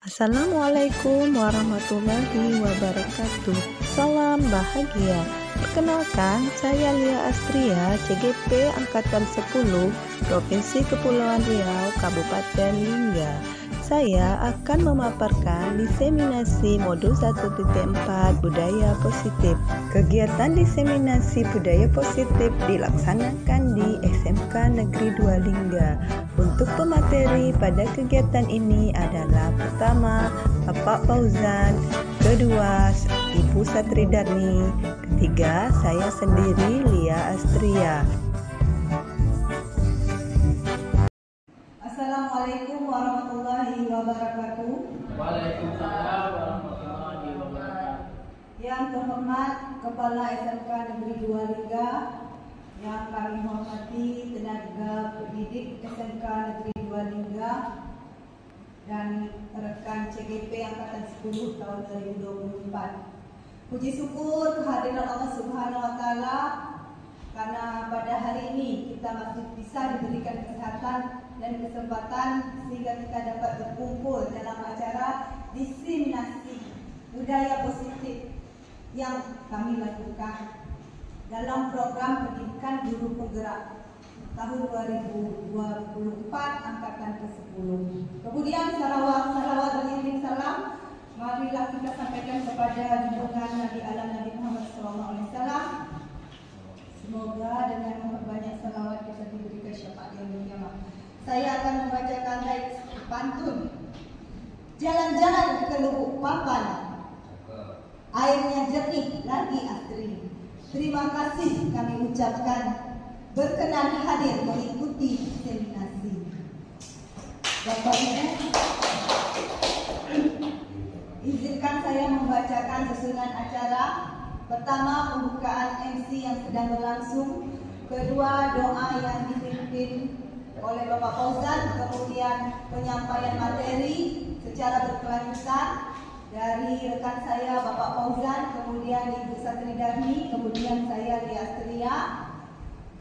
Assalamualaikum warahmatullahi wabarakatuh. Salam bahagia. Perkenalkan, saya Lia Astria, CGP Angkatan 10, Provinsi Kepulauan Riau, Kabupaten Lingga. Saya akan memaparkan diseminasi modul 1.4 Budaya Positif. Kegiatan diseminasi budaya positif dilaksanakan di SMK Negeri 2 Lingga. Untuk pemateri pada kegiatan ini adalah pertama, Bapak Fauzan, kedua, Ibu Satridarni, ketiga, saya sendiri Lia Astria. Assalamualaikum warahmatullahi wabarakatuh. Waalaikumsalam warahmatullahi wabarakatuh. Yang terhormat Kepala SMK Negeri 2 Lingga, yang kami hormati tenaga pendidik SMK Negeri 2 Lingga dan rekan CGP Angkatan 10 tahun 2024. Puji syukur kehadiran Allah Subhanahu wa Ta'ala karena pada hari ini kita masih bisa diberikan kesehatan dan kesempatan sehingga kita dapat berkumpul dalam acara diseminasi budaya positif yang kami lakukan dalam program pendidikan guru penggerak tahun 2024 angkatan ke-10. Kemudian salawat beriring salam marilah kita sampaikan kepada junjungan Nabi alam Nabi Muhammad SAW. Semoga dengan memperbanyak salawat kita diberikan syafaat yang mulia. Saya akan membacakan bait pantun. Jalan-jalan ke Lubuk Papan, airnya jernih lagi asri. Terima kasih kami ucapkan berkenan hadir mengikuti diseminasi. Bapak Ibu, izinkan saya membacakan susunan acara. Pertama, pembukaan MC yang sedang berlangsung. Kedua, doa yang dipimpin oleh Bapak Fauzan. Kemudian penyampaian materi secara berkelanjutan dari rekan saya Bapak Fauzan, kemudian Ibu Satridarni, kemudian saya Lia Astria.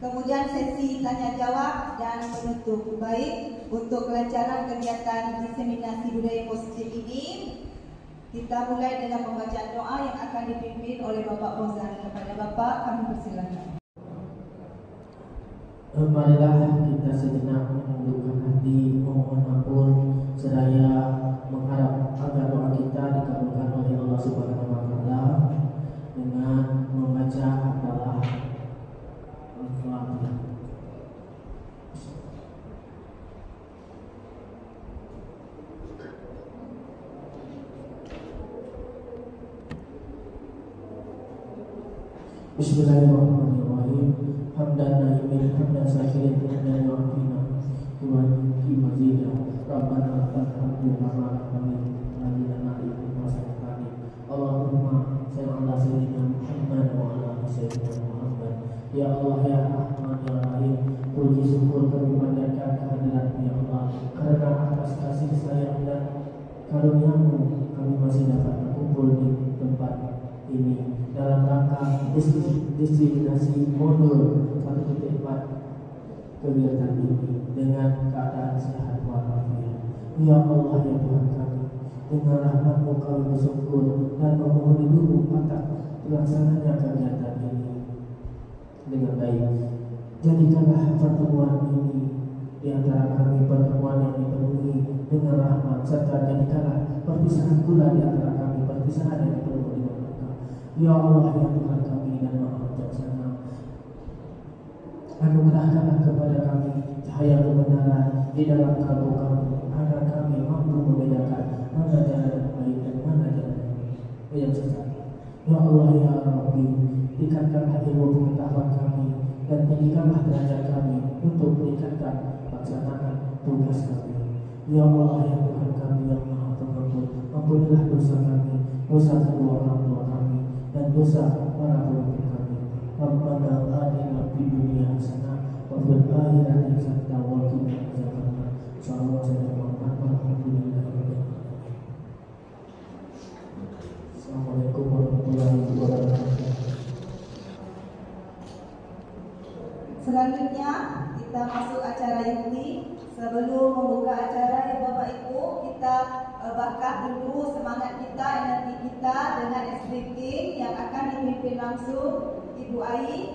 Kemudian sesi tanya jawab dan penutup. Baik, untuk kelancaran kegiatan diseminasi budaya positif ini, kita mulai dengan pembacaan doa yang akan dipimpin oleh Bapak Fauzan. Kepada Bapak kami persilakan. Marilah kita sejenak menundukkan hati, mohon ampun seraya mengharap agar doa kita dikabulkan oleh Allah Subhanahu wa Ta'ala dengan membaca adalah Al-Fatihah. Bismillahirrahmanirrahim. Hamdan naimin, hamdan syakirin, hamdan yu'afina wa mazida. Rabbana lakal hamdu kama amin Allahumma salli ala sayyidina Muhammad wa ala sayyidina Muhammad. Ya Allah, ya Rahman, ya Rahim, puji syukur kami panjatkan kehadirat-Mu ya Allah, karena atas kasih sayang dan karunia-Mu kami masih dapat berkumpul di tempat ini dalam rangka diseminasi modul 1.4 kegiatan ini dengan keadaan sehat walafiat. Ya Allah, ya Tuhan kami, dengan rahmat-Mu kami bersyukur dan memohon ridho-Mu atas pelaksananya kegiatan ini dengan baik. Jadikanlah pertemuan ini di antara kami pertemuan yang dipenuhi dengan rahmat, serta jadikanlah perpisahan pula di antara kami perpisahan yang dipenuhi dengan berkah. Ya Allah, ya Tuhan kami dan Maha Bijaksana, anugerahkanlah kepada kami cahaya kebenaran di dalam kalbu kami, agar kami mampu membedakan mana jalan yang baik dan mana jalan yang sesat. Ya Allah, ya Rabbi, tingkatkanlah ilmu pengetahuan kami dan tinggikanlah derajat kami untuk meningkatkan pelaksanaan tugas kami. Ya Allah, ya Tuhan kami yang Maha Pengampun, ampunilah dosa kami, dosa kedua orang tua kami, dan dosa para pemimpin kami. Rabbana atina fid dunya hasanah wa fil akhirati hasanah wa qina adzabannar. Sallallahu alaihi wasallam. Assalamualaikum warahmatullahi wabarakatuh. Selanjutnya kita masuk acara inti. Sebelum membuka acara ya Bapak Ibu, kita bakar dulu semangat kita, energi kita dengan speaking yang akan dipimpin langsung Ibu Ai.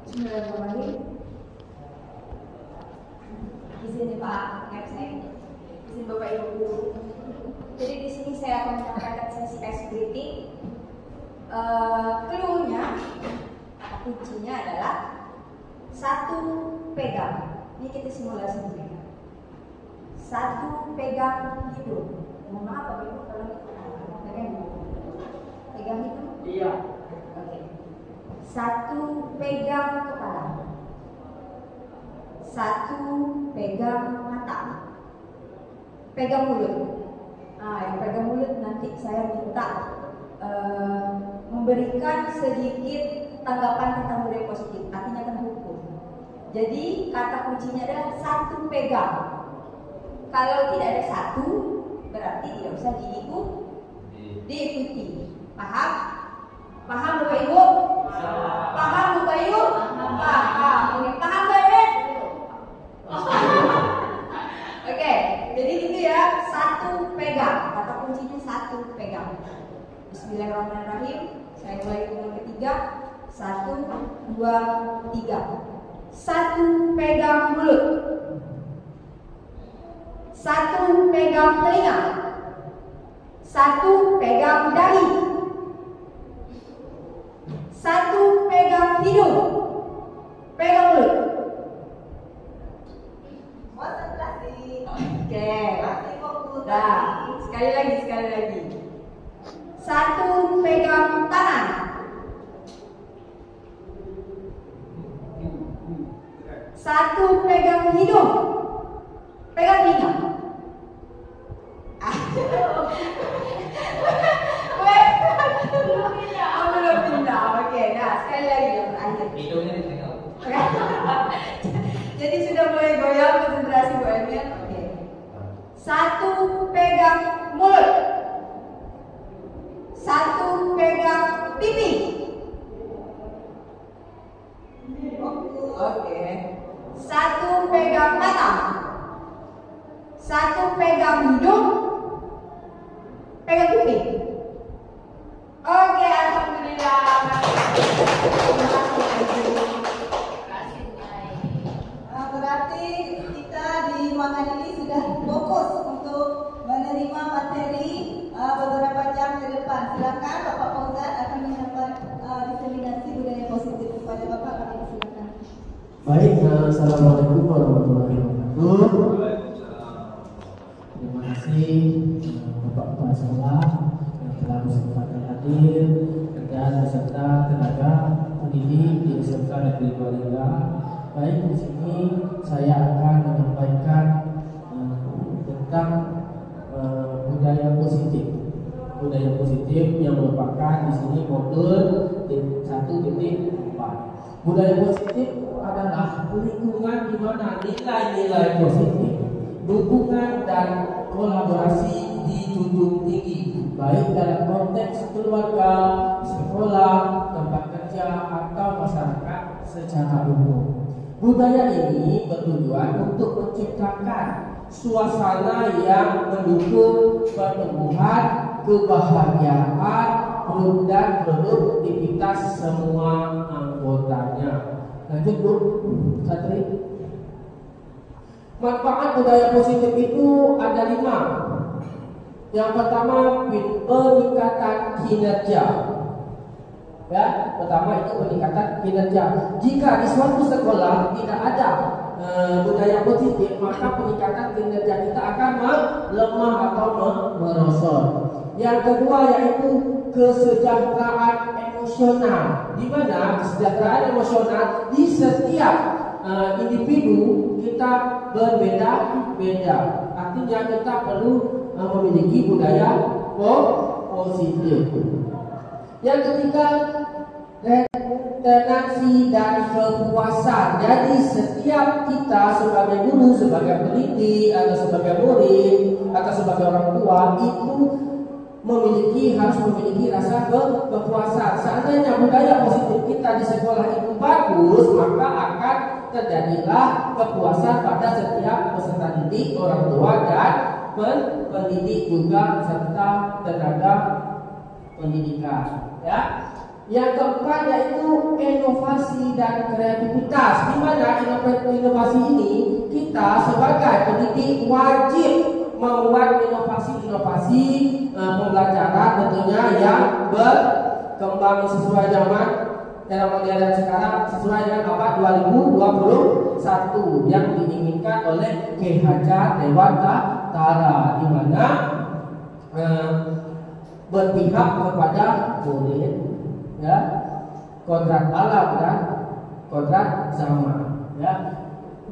Bismillahirrahmanirrahim. Izin Pak MC, izin Bapak Ibu Guru. Jadi di sini saya akan menyampaikan sesi ice breathing. Clue-nya, kuncinya adalah satu pegang. Ini kita simulasi dulu. Satu pegang hidung. Mohon maaf Bapak Ibu kalau pegang hidung. Pegang hidung? Iya. Oke. Satu pegang kepala. Satu pegang mata. Pegang mulut. Yang pegang mulut nanti saya minta memberikan sedikit tanggapan tentang budaya positif. Artinya akan hukum. Jadi kata kuncinya adalah satu pegang. Kalau tidak ada satu, berarti tidak usah diikuti. Paham? Paham Bapak Ibu? Paham Bapak Ibu? Paham. Paham Bapak? Oke, jadi gitu ya, satu pegang. Kata kuncinya satu pegang. Bismillahirrahmanirrahim. Saya mulai dengan ketiga. 1, 2, 3. Satu pegang mulut. Satu pegang telinga. Satu pegang dahi. Satu pegang hidung. Pegang mulut. Konsentrasi. Oke. Masih fokus. Nah, sekali lagi. Satu pegang tangan. Satu pegang hidung. Pegang telinga. Belum pindah. Oke, nah sekali lagi yang terakhir. Hidungnya ditengok. Jadi sudah mulai goyang konsentrasi Bu Emil. Oke. Satu pegang mulut. Satu pegang pipi. Oke. Satu pegang mata. Satu pegang hidung. Pegang pipi. Oke, alhamdulillah. Berarti kita di ruangan ini sudah fokus untuk menerima materi beberapa jam ke depan. Silakan Bapak Fauzan akan menyampaikan diseminasi budaya positif kepada Bapak. Kami silakan. Baik, assalamualaikum warahmatullahi wabarakatuh. Terima kasih Bapak Sekolah yang telah bersedia hadir dan beserta tenaga pendidik di SMK Negeri Malaysia. Baik, di sini saya akan menyampaikan tentang budaya positif. Budaya positif yang merupakan di sini modul 1.4. Budaya positif adalah lingkungan di mana nilai-nilai positif, dukungan dan kolaborasi dijunjung tinggi, baik dalam konteks keluarga, sekolah, tempat kerja atau masyarakat secara umum. Budaya ini bertujuan untuk menciptakan suasana yang mendukung pertumbuhan, kebahagiaan, dan produktivitas semua anggotanya. Lanjut Bu, Satri. Manfaat budaya positif itu ada 5. Yang pertama, peningkatan kinerja. Ya, pertama itu peningkatan kinerja. Jika di suatu sekolah tidak ada budaya positif, maka peningkatan kinerja kita akan melemah atau merosot. Yang kedua yaitu kesejahteraan emosional, di mana kesejahteraan emosional di setiap individu kita berbeda-beda. Artinya kita perlu memiliki budaya positif. Yang ketiga, tenansi dan kepuasan. Jadi setiap kita sebagai guru, sebagai pendidik, atau sebagai murid, atau sebagai orang tua itu harus memiliki rasa kepuasan. Seandainya budaya positif kita di sekolah itu bagus, maka akan terjadilah kepuasan pada setiap peserta didik, orang tua dan pendidik juga serta tenaga pendidikan. Ya. Yang keempat yaitu inovasi dan kreativitas. Di mana inovasi ini kita sebagai pendidik wajib membuat inovasi pembelajaran tentunya yang berkembang sesuai zaman era modern sekarang, sesuai dengan abad 2021 yang diinginkan oleh Ki Hajar Dewantara, di mana berpihak kepada murid, ya, kodrat alam dan kodrat zaman, ya.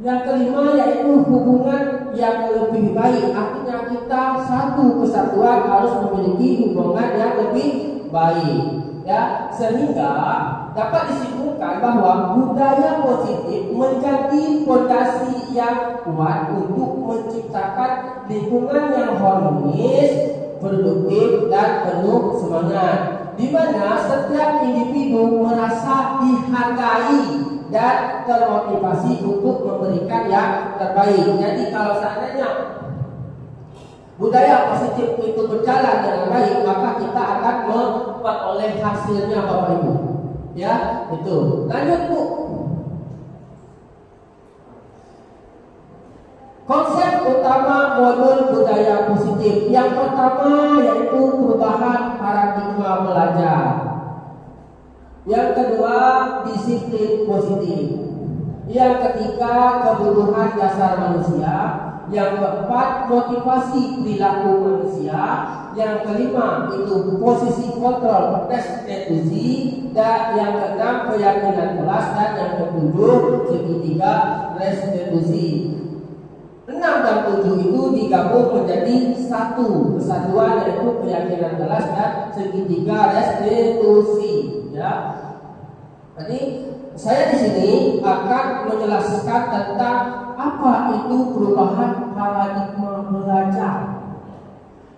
Yang kelima yaitu hubungan yang lebih baik. Artinya kita satu kesatuan harus memiliki hubungan yang lebih baik, ya, sehingga dapat disimpulkan bahwa budaya positif menjadi fondasi yang kuat untuk menciptakan lingkungan yang harmonis, produktif dan penuh semangat, di mana setiap individu merasa dihargai dan termotivasi untuk memberikan yang terbaik. Jadi kalau seandainya budaya positif itu berjalan dengan baik, maka kita akan memperoleh hasilnya, Bapak Ibu. Ya, itu. Lanjut, Bu. Konsep utama modul budaya positif. Yang pertama yaitu perubahan paradigma belajar. Yang kedua, disiplin positif. Yang ketiga, kebutuhan dasar manusia. Yang keempat, motivasi perilaku manusia. Yang kelima, itu posisi kontrol restitusi. Dan yang keenam, keyakinan kelas. Dan yang ketujuh, segitiga restitusi. 6 dan 7 itu digabung menjadi satu kesatuan, yaitu keyakinan kelas dan segitiga restitusi. Ya. Jadi saya di sini akan menjelaskan tentang apa itu perubahan paradigma belajar.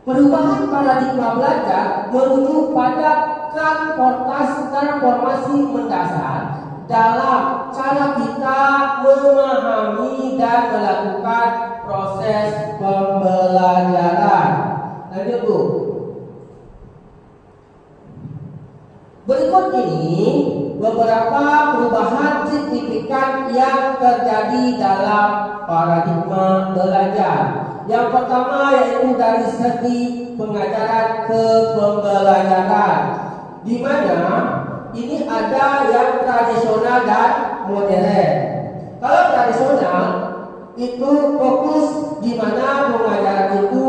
Perubahan paradigma belajar merujuk pada transformasi mendasar dalam cara kita memahami dan melakukan proses pembelajaran. Lanjut, Bu. Berikut ini beberapa perubahan signifikan yang terjadi dalam paradigma belajar. Yang pertama yaitu dari segi pengajaran ke pembelajaran, di mana ini ada yang tradisional dan modern. Kalau tradisional itu fokus di mana pengajaran itu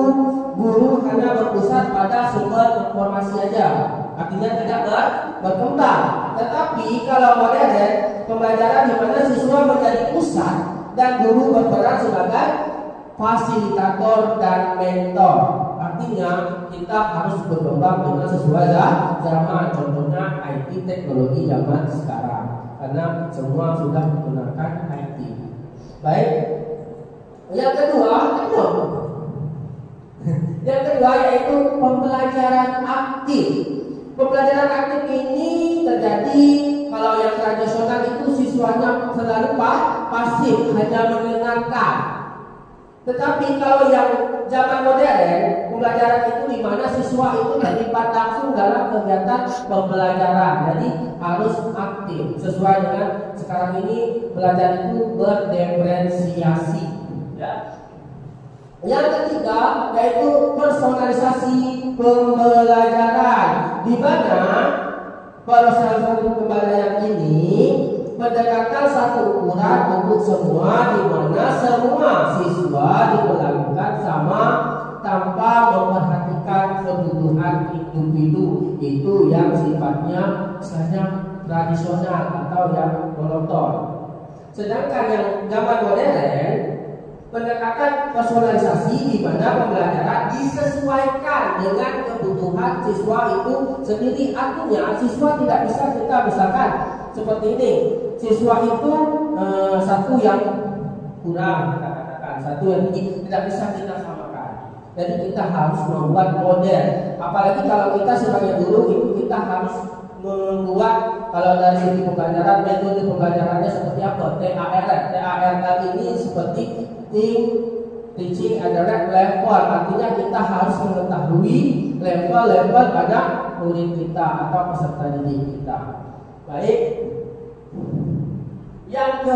guru hanya berpusat pada sumber informasi saja, artinya tidak berkembang. Tetapi kalau modern, pembelajaran di mana siswa menjadi pusat dan guru berperan sebagai fasilitator dan mentor. Artinya kita harus berkembang dengan sesuai zaman. Contohnya IT, teknologi zaman sekarang, karena semua sudah menggunakan IT. Baik. Yang kedua yaitu pembelajaran aktif. Pembelajaran aktif ini terjadi kalau yang tradisional itu siswanya selalu pasif, hanya mendengarkan. Tetapi kalau yang zaman modern, pembelajaran itu di mana siswa itu terlibat langsung dalam kegiatan pembelajaran. Jadi harus aktif. Sesuai dengan sekarang ini belajar itu berdiferensiasi. Ya. Yang ketiga yaitu personalisasi pembelajaran, di mana personalisasi pembelajaran ini mendekatkan satu ukuran untuk semua, di mana semua siswa diperlakukan sama tanpa memperhatikan kebutuhan individu. Itu yang sifatnya misalnya tradisional atau yang monoton. Sedangkan yang zaman modern, pendekatan personalisasi di mana pembelajaran disesuaikan dengan kebutuhan siswa itu sendiri. Artinya siswa tidak bisa kita misalkan seperti ini, siswa itu satu yang kurang, kita katakan satu yang tinggi, tidak bisa kita samakan. Jadi kita harus membuat model. Apalagi kalau kita sebagai guru itu kita harus membuat, kalau dari segi pembelajaran, metode pembelajarannya seperti apa? TARL ini seperti teaching at the right level. Artinya kita harus mengetahui level-level pada murid kita atau peserta didik kita. Baik. Yang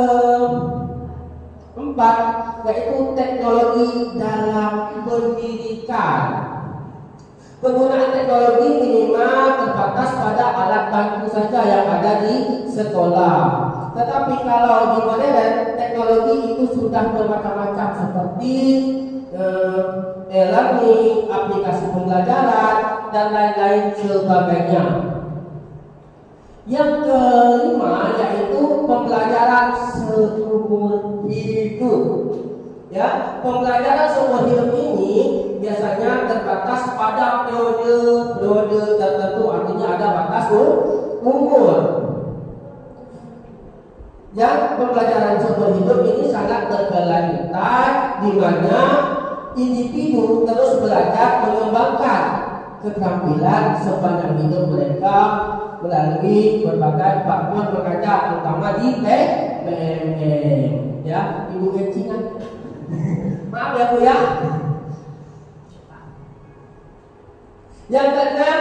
keempat yaitu teknologi dalam pendidikan. Penggunaan teknologi minimal terbatas pada alat bantu saja yang ada di sekolah. Tetapi kalau di modern, teknologi itu sudah bermacam-macam seperti e-learning, aplikasi pembelajaran, dan lain-lain sebagainya. Yang kelima yaitu pembelajaran seumur hidup. Ya, pembelajaran seumur hidup ini biasanya terbatas pada periode tertentu, artinya ada batas umur. Yang pembelajaran seumur hidup ini sangat berkelanjutan, di mana individu terus belajar mengembangkan keterampilan sepanjang hidup mereka melalui berbagai platform mengajar, terutama di PMM. Ya, Ibu Ecingan. Maaf ya Bu ya. Yang keenam,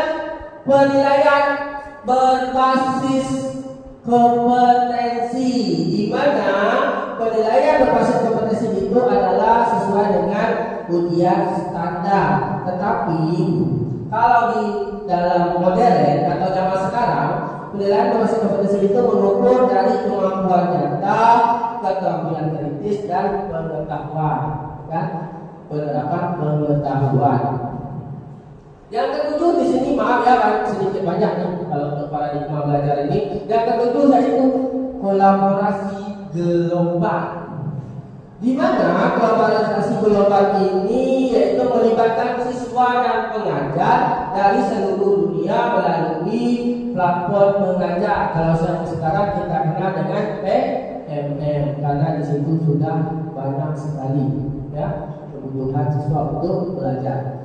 penilaian berbasis kompetensi, di mana penilaian berbasis kompetensi itu adalah sesuai dengan ujian standar. Tetapi kalau di dalam modern atau zaman sekarang, penilaian berbasis kompetensi itu mengukur dari kemampuan nyata, keterampilan kritis, dan pengetahuan, kan? Penerapan pengetahuan. Yang ketujuh di sini, maaf ya, kan sedikit banyak nih kalau paradigma belajar ini. Yang ketujuh yaitu kolaborasi gelombang, di mana kolaborasi gelombang ini yaitu melibatkan siswa dan pengajar dari seluruh dunia melalui platform mengajar. Kalau sekarang kita kenal dengan PMM, karena di situ sudah banyak sekali ya kebutuhan siswa untuk belajar.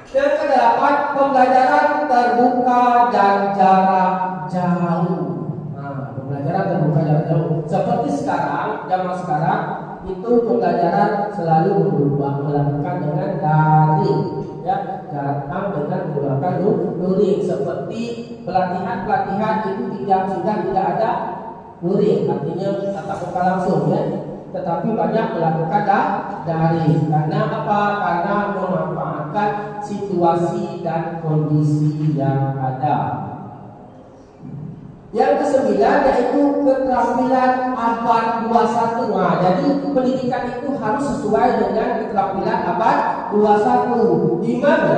Yang kedelapan, pembelajaran terbuka dan jarak jauh. Nah, pembelajaran terbuka jarak jauh. Seperti sekarang, zaman sekarang itu pembelajaran selalu melakukan dengan daring, ya, datang dengan menggunakan luring. Seperti pelatihan itu sudah tidak ada luring, artinya tatap muka langsung, ya. Tetapi banyak melakukan daring. Karena apa? Karena memanfaatkan situasi dan kondisi yang ada. Yang kesembilan yaitu keterampilan abad 21. Nah, jadi pendidikan itu harus sesuai dengan keterampilan abad 21, di mana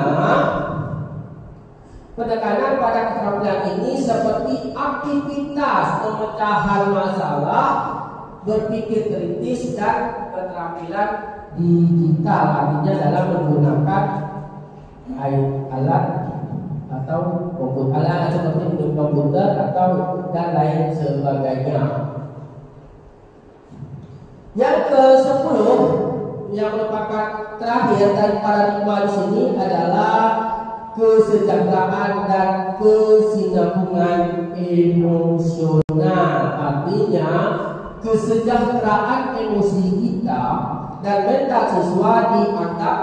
penekanan pada keterampilan ini seperti aktivitas pemecahan masalah, berpikir kritis, dan keterampilan digital, artinya dalam menggunakan alat atau alat seperti komputer atau dan lain sebagainya. Yang ke-10 yang merupakan terakhir dari paradigma di sini adalah kesejahteraan dan kesinambungan emosional, artinya kesejahteraan emosi kita dan mental siswa dianggap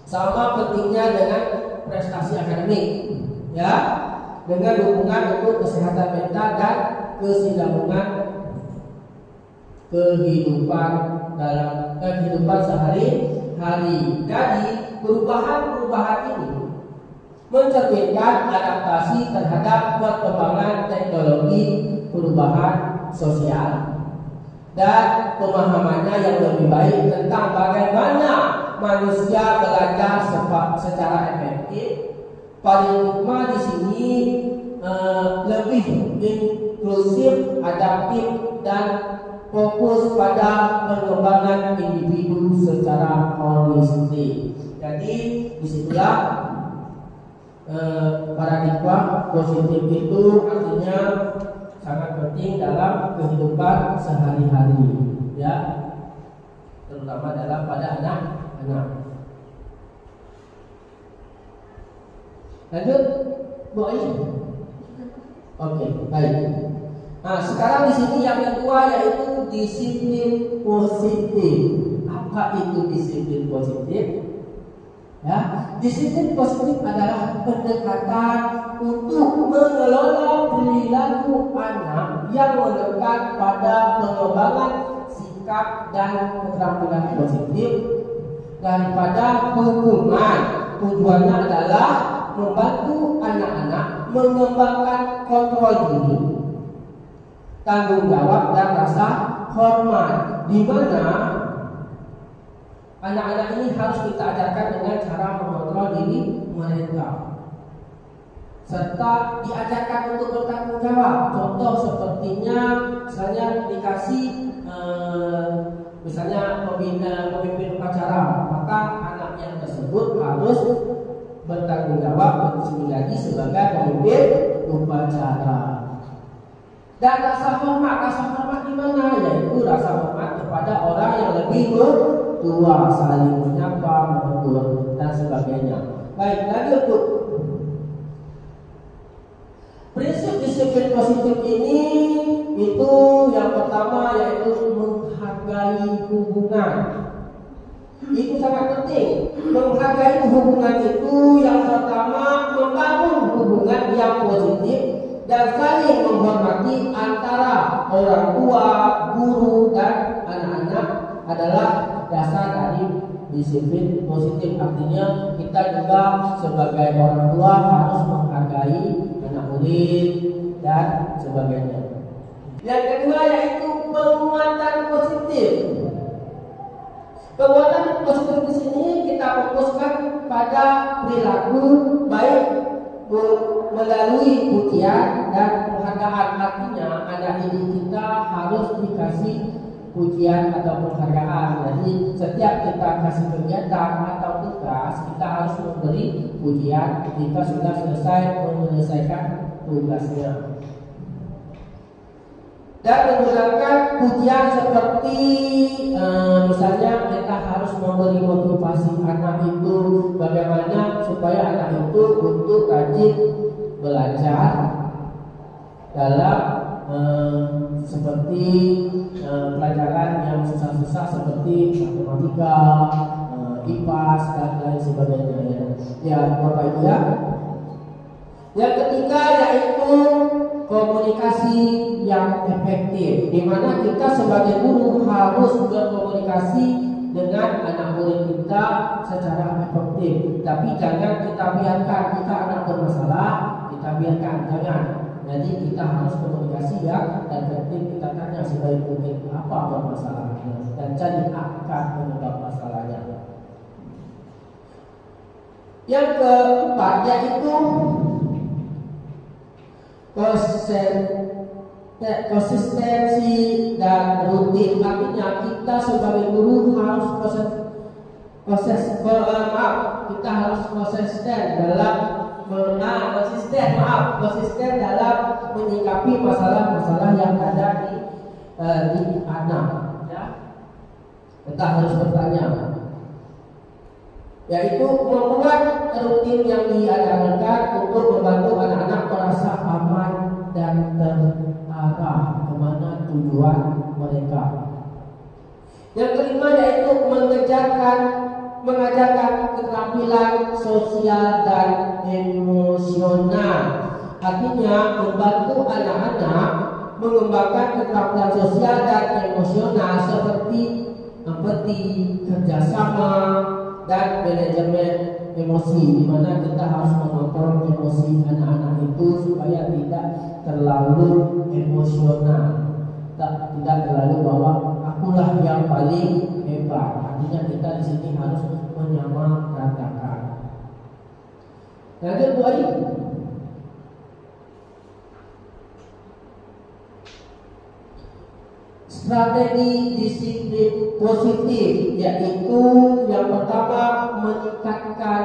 sama pentingnya dengan prestasi akademik, ya, dengan dukungan untuk kesehatan mental dan kesinambungan kehidupan dalam kehidupan sehari-hari. Jadi perubahan ini mencerminkan adaptasi terhadap perkembangan teknologi, perubahan sosial, dan pemahamannya yang lebih baik tentang bagaimana manusia belajar secara efektif. Paradigma di sini lebih inklusif, adaptif, dan fokus pada pengembangan individu secara holistik. Jadi disitulah paradigma positif itu artinya sangat penting dalam kehidupan sehari-hari, ya, terutama pada anak-anak. Lanjut, Bu Ayi. Oke, baik. Nah, sekarang di sini yang kedua yaitu disiplin positif. Apa itu disiplin positif? Ya, disiplin positif adalah pendekatan untuk mengelola perilaku anak yang melekat pada pengembangan sikap dan keterampilan positif daripada hukuman. Tujuannya adalah membantu anak-anak mengembangkan kontrol diri, tanggung jawab dan rasa hormat, di mana anak-anak ini harus kita ajarkan dengan cara mengontrol diri mereka, serta diajarkan untuk bertanggung jawab. Contoh sepertinya misalnya dikasih misalnya pemimpin upacara, maka anaknya tersebut harus bertanggung jawab lagi sebagai pemimpin upacara. Dan rasa hormat di mana? Yaitu rasa hormat kepada orang yang lebih tua, saling menyapa, menegur dan sebagainya. Baik, lanjut Bu. Prinsip disiplin positif ini itu yang pertama yaitu menghargai hubungan. Itu sangat penting. Menghargai hubungan itu yang pertama membangun hubungan yang positif dan saling menghormati antara orang tua, guru dan anak-anak adalah dasar dari disiplin positif. Artinya kita juga sebagai orang tua harus menghargai anak murid dan sebagainya. Yang kedua yaitu penguatan positif. Penguatan positif di sini kita fokuskan pada perilaku baik melalui pujian dan penghargaan. Artinya anak didik kita harus dikasih pujian atau penghargaan. Jadi setiap kita kasih kegiatan atau tugas, kita harus memberi pujian jika sudah selesai menyelesaikan tugasnya. Dan menggunakan pujian seperti misalnya kita harus memberi motivasi anak itu bagaimana supaya anak itu untuk rajin belajar dalam seperti pelajaran yang susah-susah seperti matematika, IPAS dan lain sebagainya. Ya, Bapak Ibu ya. Yang ketiga yaitu komunikasi yang efektif, di mana kita sebagai guru harus berkomunikasi dengan anak murid kita secara efektif. Tapi jangan kita biarkan kita anak bermasalah, kita biarkan, jangan. Jadi kita harus komunikasi yang efektif. Kita tanya sebaik mungkin apa permasalahannya dan cari akar penyebab masalahnya. Yang keempat yaitu konsistensi dan rutin. Artinya kita sebagai guru harus konsisten dalam menyikapi masalah-masalah yang ada di anak. Ya. Kita harus bertanya. Yaitu membuat rutin yang diadakan untuk membantu anak-anak merasa aman dan terarah kemana tujuan mereka. Yang kelima yaitu mengajarkan keterampilan sosial dan emosional. Artinya membantu anak-anak mengembangkan keterampilan sosial dan emosional seperti empati, kerjasama, dan manajemen emosi, di mana kita harus mengontrol emosi anak-anak itu supaya tidak terlalu emosional, tidak terlalu bahwa akulah yang paling hebat. Artinya kita di sini harus menyamaratakan. Lanjut Bu Ayi. Strategi disiplin positif yaitu yang pertama meningkatkan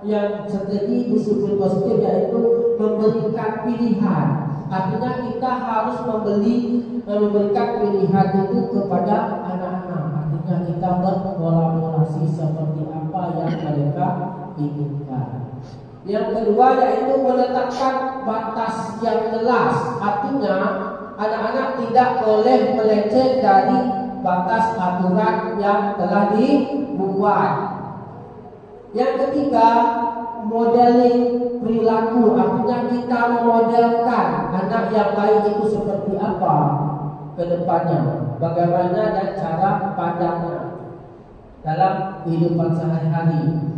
yang strategi disiplin positif yaitu memberikan pilihan. Artinya kita harus memberikan pilihan itu kepada anak-anak. Artinya kita berkolaborasi seperti apa yang mereka inginkan. Yang kedua yaitu menetapkan batas yang jelas. Artinya anak-anak tidak boleh melenceng dari batas aturan yang telah dibuat. Yang ketiga, modeling perilaku. Artinya kita memodelkan anak yang baik itu seperti apa ke depannya, bagaimana dan cara pandangnya dalam kehidupan sehari-hari.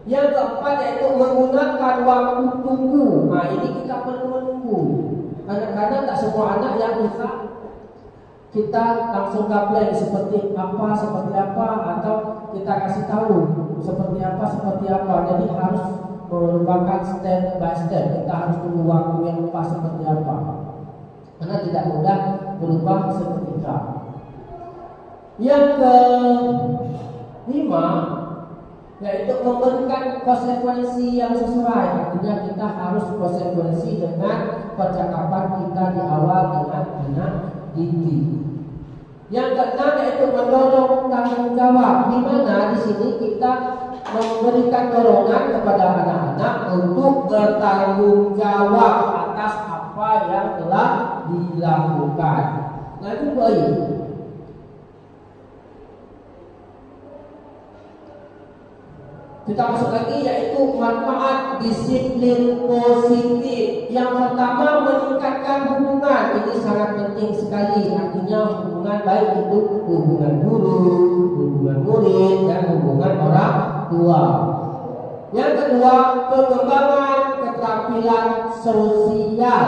Yang keempat yaitu menggunakan waktu tunggu. Nah, ini kita perlu menunggu. Kadang-kadang tak semua anak yang bisa kita langsung gaplek seperti apa, atau kita kasih tahu seperti apa. Jadi harus merupakan step by step. Kita harus tunggu waktu yang pas seperti apa. Karena tidak mudah berubah seketika. Yang kelima yaitu memberikan konsekuensi yang sesuai. Artinya kita harus konsekuensi dengan percakapan kita di awal dengan anak didik. Yang keenam yaitu mendorong tanggung jawab, di mana di sini kita memberikan dorongan kepada anak-anak untuk bertanggung jawab atas apa yang telah dilakukan. Lalu baik. Kita masuk lagi yaitu manfaat disiplin positif. Yang pertama meningkatkan hubungan. Ini sangat penting sekali. Artinya hubungan baik itu hubungan guru, hubungan murid, dan hubungan orang tua. Yang kedua, pengembangan keterampilan sosial,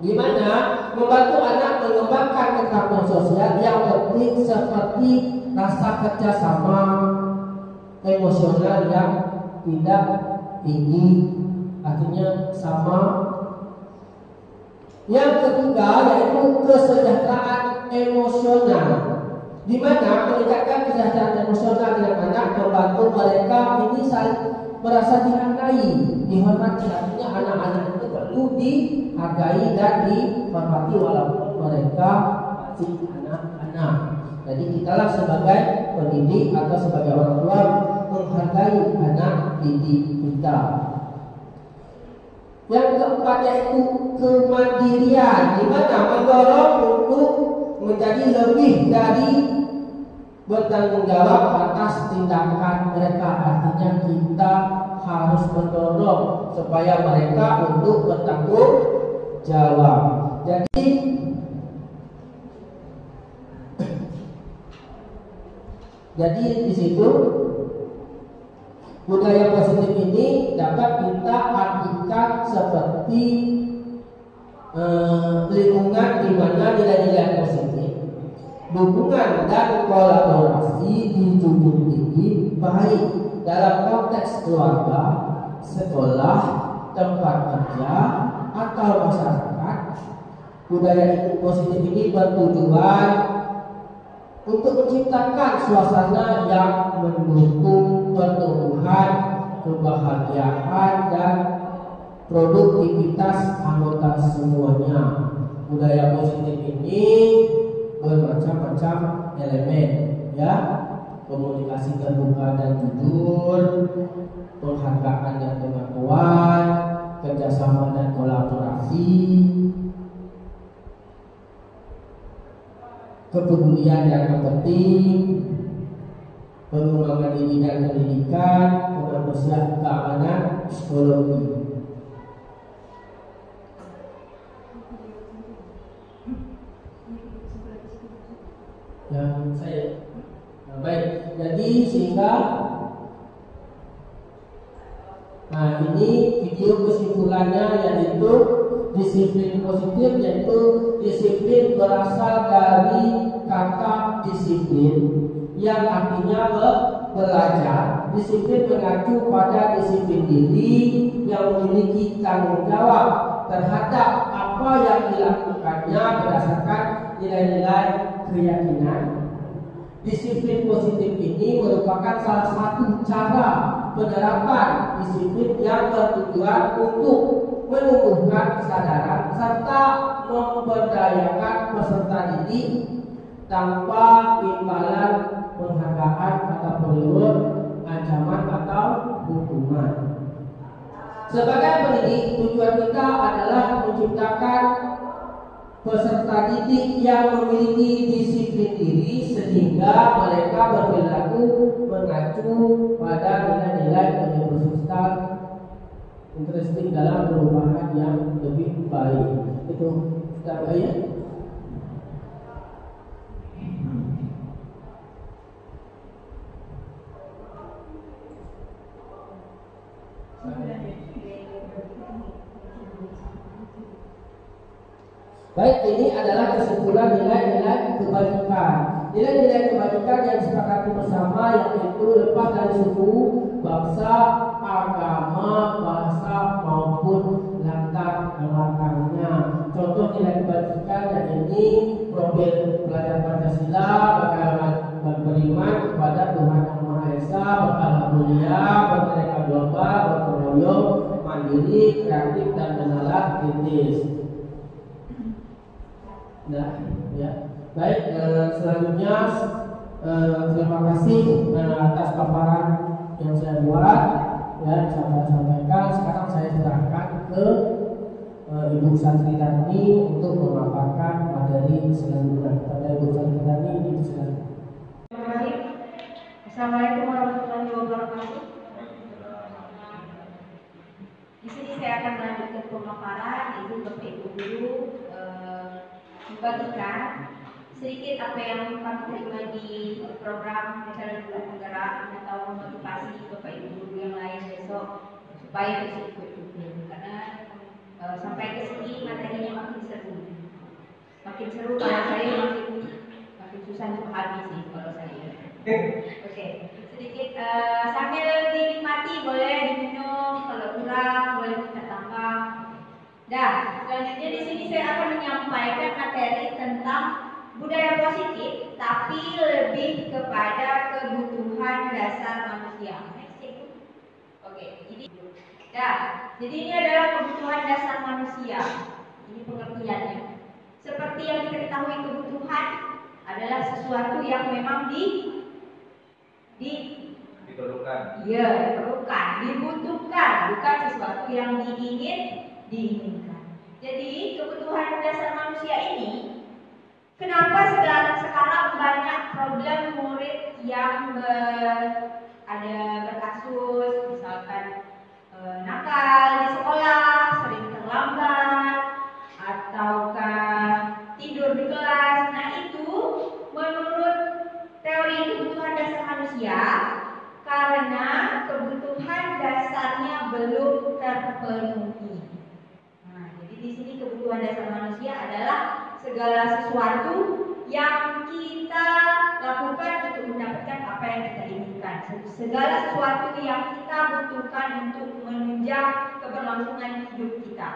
di mana membantu anak mengembangkan keterampilan sosial yang penting seperti rasa kerjasama, emosional yang tidak tinggi, artinya sama. Yang ketiga yaitu kesejahteraan emosional, di mana meningkatkan kesejahteraan emosional dengan anak membantu mereka ini saling merasa dihargai, dihormati. Artinya anak-anak itu perlu dihargai dan dihormati walaupun mereka masih anak-anak. Jadi kitalah sebagai pendidik atau sebagai orang tua menghargai anak didik kita. Yang keempat yaitu kemandirian, di mana mendorong untuk menjadi lebih dari bertanggung jawab atas tindakan mereka. Artinya kita harus mendorong supaya mereka untuk bertanggung jawab. Jadi di situ budaya positif ini dapat kita artikan seperti lingkungan di mana nilai-nilai positif, dukungan dan kolaborasi dijunjung tinggi, baik dalam konteks keluarga, sekolah, tempat kerja, atau masyarakat. Budaya positif ini bertujuan untuk menciptakan suasana yang mendukung pertumbuhan, kebahagiaan, dan produktivitas anggota semuanya. Budaya positif ini bermacam-macam elemen, ya, komunikasi terbuka dan jujur, penghargaan dan pengakuan, kerjasama dan kolaborasi, kepedulian dan penting, pengembangan diri dan pendidikan, kemanusiaan, keamanan, psikologi. Yang saya baik, jadi sehingga ini video kesimpulannya yaitu disiplin positif, yaitu disiplin berasal dari kata disiplin yang artinya belajar. Disiplin mengacu pada disiplin diri yang memiliki tanggung jawab terhadap apa yang dilakukannya berdasarkan nilai-nilai keyakinan. Disiplin positif ini merupakan salah satu cara penerapan disiplin yang bertujuan untuk menumbuhkan kesadaran serta memberdayakan peserta didik tanpa imbalan, penghargaan atau reward, ancaman atau hukuman. Sebagai pendidik, tujuan kita adalah menciptakan peserta didik yang memiliki disiplin diri sehingga mereka berperilaku mengacu pada nilai-nilai universal interesting dalam perubahan yang lebih baik. Itu sudah ayat. Baik, ini adalah kesimpulan nilai-nilai kebajikan. Nilai-nilai kebajikan yang disepakati bersama yaitu lepas dari suku, bangsa, agama, bahasa maupun latar belakangnya. Contoh nilai kebajikan yang ini profil pelajar Pancasila, bagaimana beriman kepada Tuhan Yang Maha Esa, berakhlak mulia, bernegara global, gotong royong, mandiri, kreatif dan menalar kritis. Nah, ya. Baik, selanjutnya terima kasih atas paparan yang saya buat, ya, saya sampaikan. Sekarang saya serahkan ke Ibu Santri Tani untuk memaparkan materi selanjutnya. Pada Ibu Santri Tani, itu silakan. Terima kasih. Assalamualaikum warahmatullahi wabarakatuh. Di sini saya akan melanjutkan pemaparan, yaitu Bapak Ibu Guru membagikan sedikit apa yang kami terima di program Metode Penggerak atau memotivasi Bapak Ibu Guru yang lain besok supaya bisa ikut juga, karena sampai ke sini materinya makin seru kalau saya makin susah dipahami sih kalau saya. Oke, sedikit sambil dinikmati boleh diminum, kalau kurang boleh minta tambah. Nah, selanjutnya di sini saya akan menyampaikan materi tentang budaya positif, tapi lebih kepada kebutuhan dasar manusia. Oke, jadi ini adalah kebutuhan dasar manusia. Ini pengertiannya. Seperti yang kita ketahui, kebutuhan adalah sesuatu yang memang diperlukan. Iya, diperlukan, dibutuhkan, bukan sesuatu yang diinginkan. Jadi kebutuhan dasar manusia ini, kenapa sekarang banyak problem murid yang ada berkasus, misalkan nakal di sekolah, sering terlambat, ataukah tidur di kelas. Nah, itu menurut teori kebutuhan dasar manusia, karena kebutuhan dasarnya belum terpenuhi. Nah, jadi di sini kebutuhan dasar manusia adalah segala sesuatu yang kita lakukan untuk mendapatkan apa yang kita inginkan. Segala sesuatu yang kita butuhkan untuk menunjang keberlangsungan hidup kita.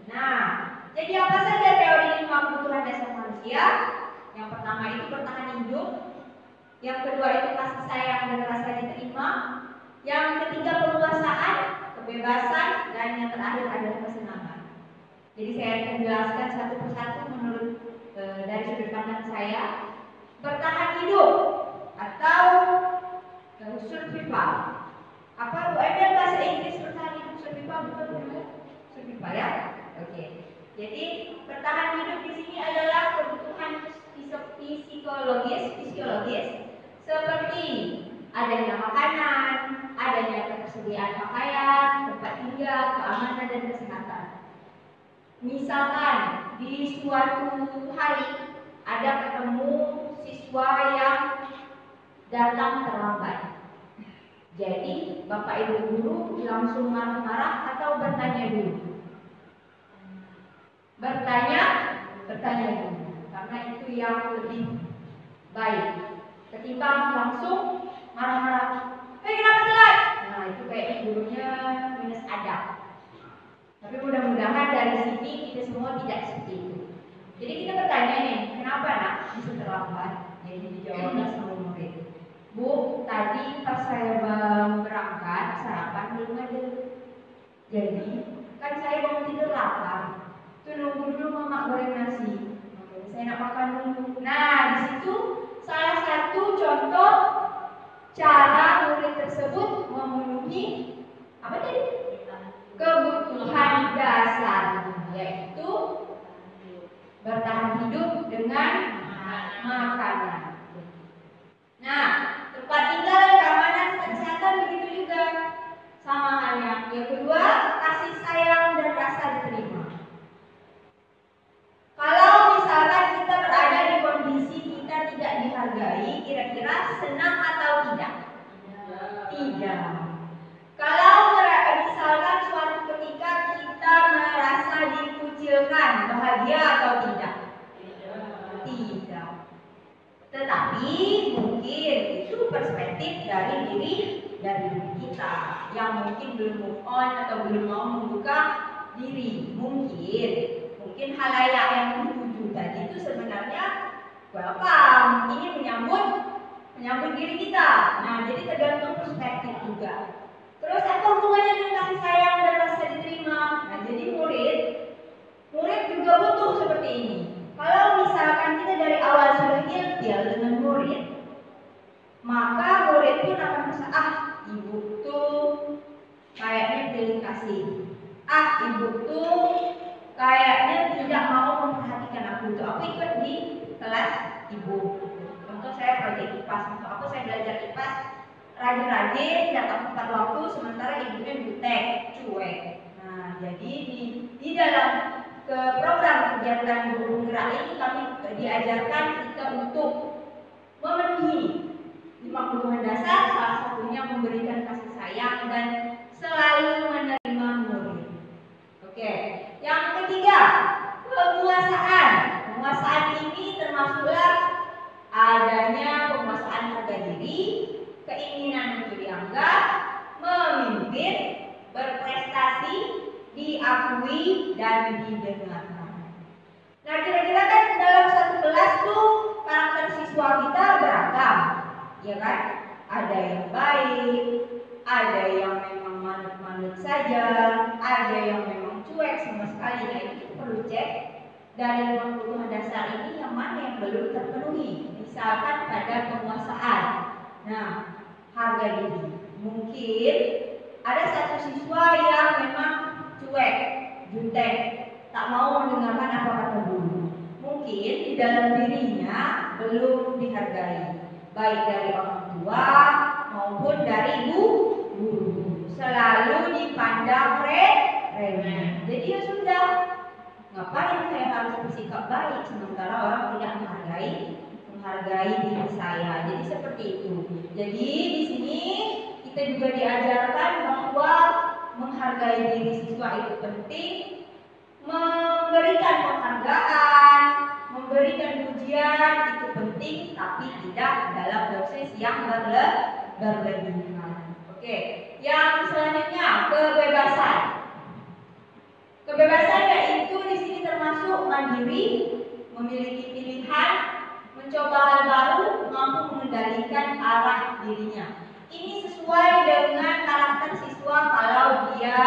Nah, jadi apa saja teori 5 kebutuhan dasar manusia? Yang pertama itu bertahan hidup, yang kedua itu kasih sayang dan rasa diterima, yang ketiga penguasaan, kebebasan, dan yang terakhir adalah kesenangan. Jadi saya akan jelaskan satu persatu menurut dari sudut pandang saya. Bertahan hidup atau survival. Apa Bu Emil bahasa Inggris bertahan hidup survival betul? Survival ya? Oke. Jadi bertahan hidup di sini adalah kebutuhan fisiologis seperti adanya makanan, adanya ketersediaan pakaian, tempat tinggal, keamanan dan kesehatan. Misalkan di suatu hari ada ketemu siswa yang datang terlambat. Jadi Bapak Ibu Guru langsung marah-marah atau bertanya dulu? Bertanya dulu, karena itu yang lebih baik ketimbang langsung marah-marah. Kenapa telat? Nah, itu kayaknya gurunya minus adab. Tapi mudah-mudahan dari sini kita semua tidak seperti itu. Jadi kita bertanya nih, kenapa nak bisa terlambat? Jadi dijawablah sama murid. Bu, tadi pas saya berangkat sarapan belum ada. Jadi kan saya bangun tidur lapar. Tuh nunggu dulu mama goreng nasi. Saya nak makan dulu. Nah, di situ bertahan hidup dengan makanan. Nah, tempat tinggal dan keamanan kesehatan begitu juga, sama halnya. Yang kedua, kasih sayang dan rasa diterima. Kalau misalkan kita berada di kondisi kita tidak dihargai, kira-kira senang atau tidak? Tidak. Kalau misalkan suatu ketika kita merasa dikucilkan, bahagia atau tidak? Tidak. Tetapi mungkin itu perspektif dari diri kita yang mungkin belum move on atau belum mau membuka diri. Mungkin halayak yang dituju tadi itu sebenarnya welcome. Ini menyambut diri kita. Nah, jadi tergantung perspektif juga. Terus apa hubungannya dengan kasih sayang dan rasa diterima? Nah, jadi murid juga butuh seperti ini. Kalau misalkan kita dari awal sudah ilfil dengan murid, maka murid pun akan merasa, ibu tuh kayaknya pilih kasih. Ibu tuh kayaknya tidak mau memperhatikan aku. Aku ikut di kelas ibu. Contoh saya proyek IPAS. Untuk aku saya belajar IPAS rajin-rajin, datang tepat waktu, sementara ibunya jutek, cuek. Nah, jadi di dalam program kegiatan guru penggerak ini kami diajarkan kita untuk memenuhi 5 kebutuhan dasar, salah satunya memberikan kasih sayang dan selalu menerima murid. Oke, yang ketiga, penguasaan. Penguasaan ini termasuklah adanya penguasaan harga diri, keinginan untuk dianggap, memimpin, berprestasi, diakui, dan didengarkan. Nah, kira-kira kan dalam satu kelas tuh karakter siswa kita beragam, ya kan? Ada yang baik, ada yang memang manut-manut saja, ada yang memang cuek sama sekali. Nah, itu perlu cek dari kebutuhan dasar ini yang mana yang belum terpenuhi. Misalkan pada penguasaan. Nah, harga diri. Mungkin ada satu siswa yang memang cuek, jutek, tak mau mendengarkan apa kata guru. Mungkin di dalam dirinya belum dihargai, baik dari orang tua maupun dari guru. Selalu dipandang remeh. Jadi ya sudah, ngapain saya harus bersikap baik sementara orang tidak menghargai diri saya. Jadi seperti itu. Jadi di sini kita juga diajarkan bahwa menghargai diri siswa itu penting, memberikan penghargaan, memberikan pujian itu penting, tapi tidak dalam dosis yang berlebihan. Oke, yang selanjutnya kebebasan. Kebebasan yaitu di sini termasuk mandiri, memiliki pilihan, mencoba hal baru, mampu mengendalikan arah dirinya. Ini sesuai dengan karakter siswa kalau dia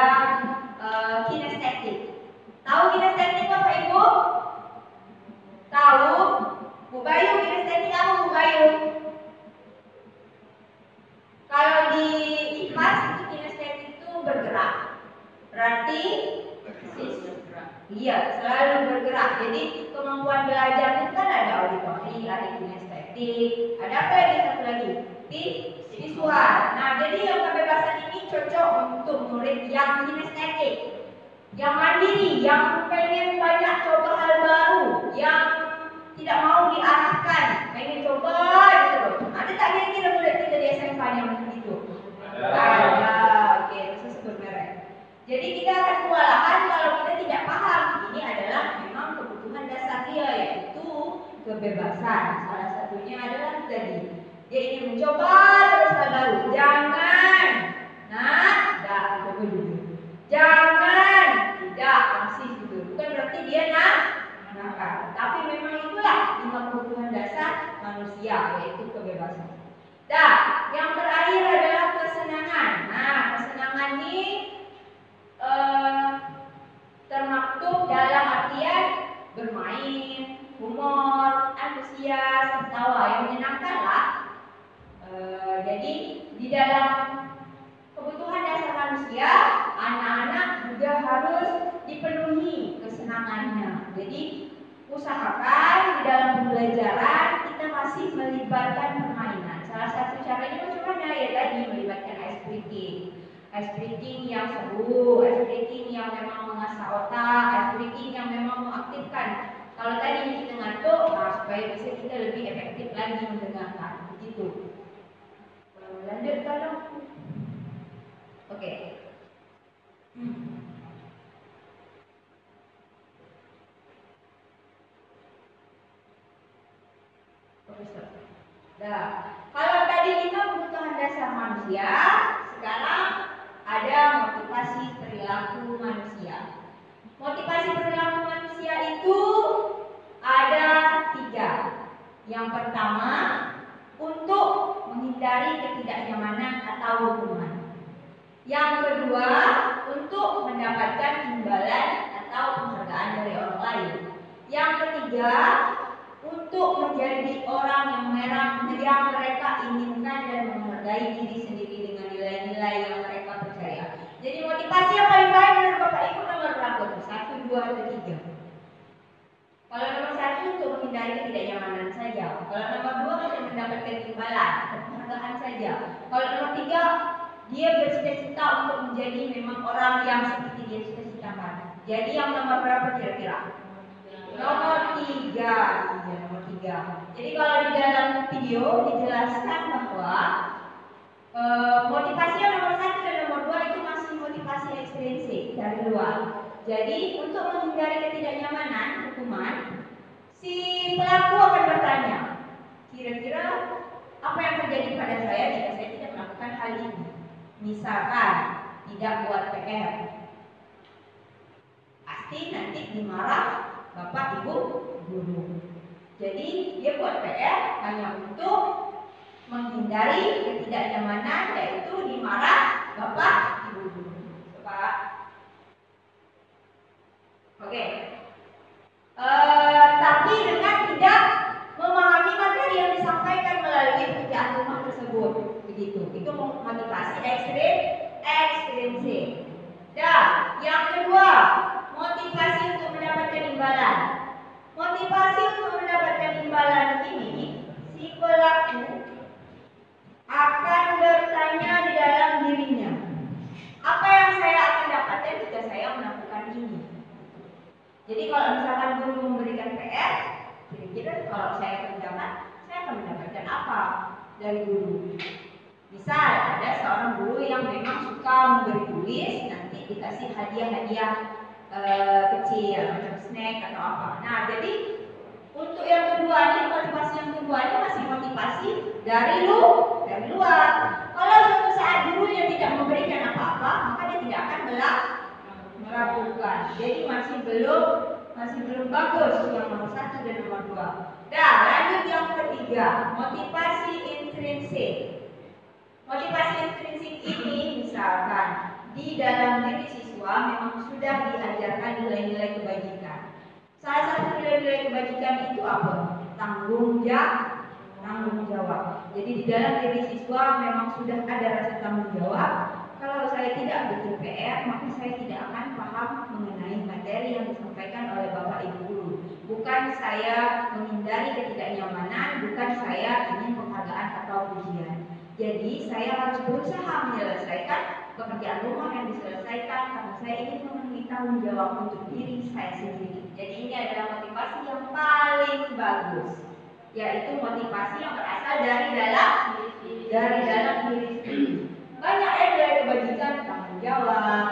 kinestetik. Tahu kinestetik Bapak Ibu? Tahu? Bu Bayu, kinestetik apa Bu Bayu? Kalau di IPAS itu kinestetik itu bergerak. Berarti iya, selalu bergerak. Jadi kemampuan belajar itu kan ada auditori, ada kinestetik, ada apa lagi satu lagi? Visual. Nah, jadi yang kebebasan ini cocok untuk murid yang kinestetik, yang mandiri, yang pengen banyak coba hal baru, yang tidak mau diarahkan, pengen coba gitu. Ada tak kira-kira murid kita di SMA yang begitu? Ada. Oke, bisa sebut merek. Jadi kita akan kewalahan kalau kita tidak paham ini adalah memang kebutuhan dasar dia, yaitu kebebasan. Salah satunya adalah tadi dia ingin mencoba terus hal baru. Jangan, tidak coba dulu. Jangan, tidak masih gitu. Bukan berarti dia nakal, tapi memang itulah 5 kebutuhan dasar manusia, yaitu kebebasan. Dan yang terakhir adalah kesenangan. Nah, kesenangan ini termaktub dalam artian bermain, humor, antusias, tertawa, yang menyenangkan lah. Jadi di dalam kebutuhan dasar manusia, anak-anak juga harus dipenuhi kesenangannya. Jadi usahakan di dalam pembelajaran kita masih melibatkan permainan. Salah satu caranya bagaimana? Ya tadi melibatkan ice breaking yang seru, ice breaking yang memang mengasah otak, ice breaking yang memang mengaktifkan. Kalau tadi kita ngantuk, supaya bisa kita lebih efektif lagi mendengarkan. Begitu. Lanjut tolong. Oke. Nah, kalau tadi itu kebutuhan dasar manusia, sekarang ada motivasi perilaku manusia. Motivasi perilaku manusia itu ada 3. Yang pertama, untuk menghindari ketidaknyamanan atau hukuman. Yang kedua, untuk mendapatkan imbalan atau penghargaan dari orang lain. Yang ketiga, untuk menjadi orang yang mereka inginkan dan menghargai diri sendiri dengan nilai-nilai yang mereka percaya. Jadi motivasi yang paling baik menurut Bapak Ibu nomor berapa? 1, 2, atau 3? Kalau nomor 1 untuk menghindari ketidaknyamanan saja. Kalau nomor 2 untuk mendapatkan imbalan dan penghargaan saja. Kalau nomor 3 dia bercita-cita untuk menjadi memang orang yang seperti dia cita-citakan. Jadi yang nomor berapa kira-kira? Nomor 3. Iya, nomor 3. Jadi kalau di dalam video dijelaskan bahwa motivasi yang nomor 1 dan nomor 2 itu masih motivasi ekstrinsik dari luar. Jadi untuk menghindari ketidaknyamanan hukuman, si pelaku akan bertanya, kira-kira apa yang terjadi pada saya jika saya tidak melakukan hal ini? Misalkan tidak buat PR, pasti nanti dimarah Bapak Ibu guru. Jadi dia buat PR hanya untuk menghindari ketidaknyamanan, yaitu dimarah Bapak Ibu guru. Pak. Oke. Tapi dengan tidak memahami materi yang disampaikan melalui pekerjaan rumah tersebut, begitu. Itu motivasi ekstrinsik. Dan yang kedua, motivasi untuk mendapatkan imbalan. Motivasi untuk mendapatkan imbalan ini, si pelaku akan bertanya di dalam dirinya, apa yang saya akan dapatkan jika saya melakukan ini? Jadi kalau misalkan guru memberikan PR, kira-kira kalau saya akan mendapatkan apa dari guru? Misal ada seorang guru yang memang suka memberi tulis, nanti dikasih hadiah-hadiah kecil, macam snack atau apa. Nah, jadi untuk yang kedua ini, motivasi yang kedua ini masih motivasi dari luar. Kalau suatu saat guru yang tidak memberikan apa-apa, maka dia tidak akan melakukan. Jadi masih belum bagus yang nomor 1 dan nomor 2. Nah, lanjut yang ketiga, motivasi intrinsik. Motivasi intrinsik ini misalkan di dalam diri siswa memang sudah diajarkan nilai-nilai kebajikan. Salah satu nilai-nilai kebajikan itu apa? Tanggung jawab. Jadi di dalam diri siswa memang sudah ada rasa tanggung jawab. Kalau saya tidak bikin PR, maka saya tidak akan paham mengenai materi yang disampaikan oleh Bapak Ibu guru. Bukan saya menghindari ketidaknyamanan, bukan saya ingin penghargaan atau pujian. Jadi saya harus berusaha menyelesaikan pekerjaan rumah yang diselesaikan karena saya ingin memenuhi tanggung jawab untuk diri saya sendiri. Jadi ini adalah motivasi yang paling bagus, yaitu motivasi yang berasal dari dalam diri sendiri. Banyak nilai kebajikan, tanggung jawab,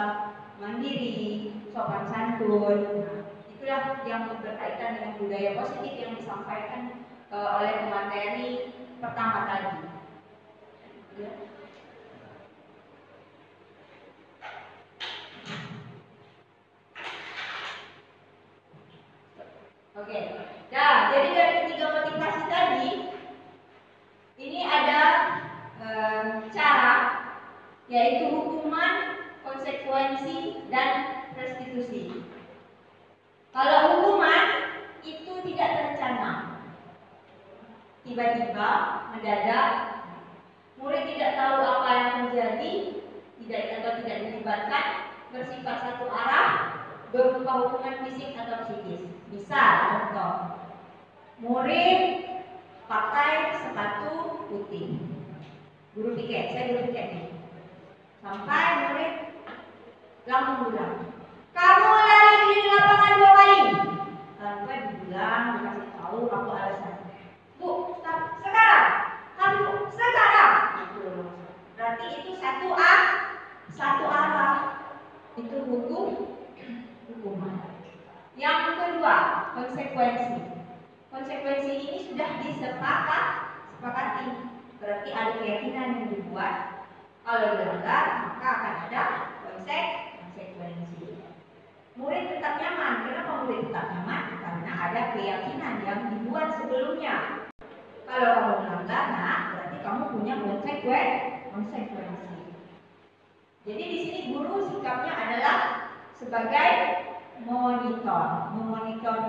mandiri, sopan santun. Itulah yang berkaitan dengan budaya positif yang disampaikan oleh pemateri pertama tadi. Oke. Nah, jadi dari ketiga motivasi tadi, ini ada cara, yaitu hukuman, konsekuensi, dan restitusi. Kalau hukuman itu tidak terencana, tiba-tiba, mendadak, murid tidak tahu apa yang terjadi, tidak dilibatkan, bersifat satu arah, berupa hukuman fisik atau psikis. Misal contoh, murid pakai sepatu putih. Guru piket, saya guru piket nih. Sampai murid langsung bilang, kamu lari di lapangan 2 kali. Tanpa dibilang, dikasih tahu apa alasannya. Bu, sekarang. Tapi bu, sekarang. Gitu. Berarti itu satu arah. Itu hukuman. Yang kedua, konsekuensi. Konsekuensi ini sudah disepakati. Berarti ada keyakinan yang dibuat. Kalau dilanggar, maka akan ada konsekuensi. Murid tetap nyaman. Kenapa murid tetap nyaman? Karena ada keyakinan yang dibuat sebelumnya. Kalau kamu melanggar, berarti kamu punya konsekuensi. Jadi di sini guru sikapnya adalah sebagai memonitor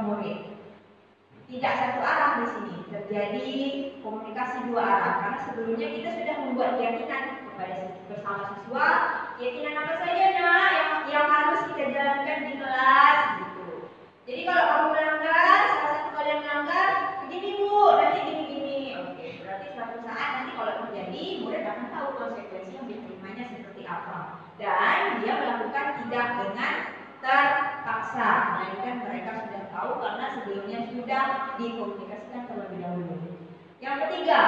murid. Tidak satu arah di sini, terjadi komunikasi 2 arah. Karena sebelumnya kita sudah membuat keyakinan kepada bersama siswa, keyakinan apa saja yang harus kita jalankan di kelas gitu. Jadi kalau kamu melanggar, salah satu kalian melanggar, begini bu, nanti gini. Oke, berarti suatu saat nanti kalau terjadi, murid akan tahu konsekuensi yang diterimanya seperti apa. Dan dia melakukan tidak dengan terpaksa, melainkan mereka sudah tahu karena sebelumnya sudah dikomunikasikan terlebih dahulu. Yang ketiga,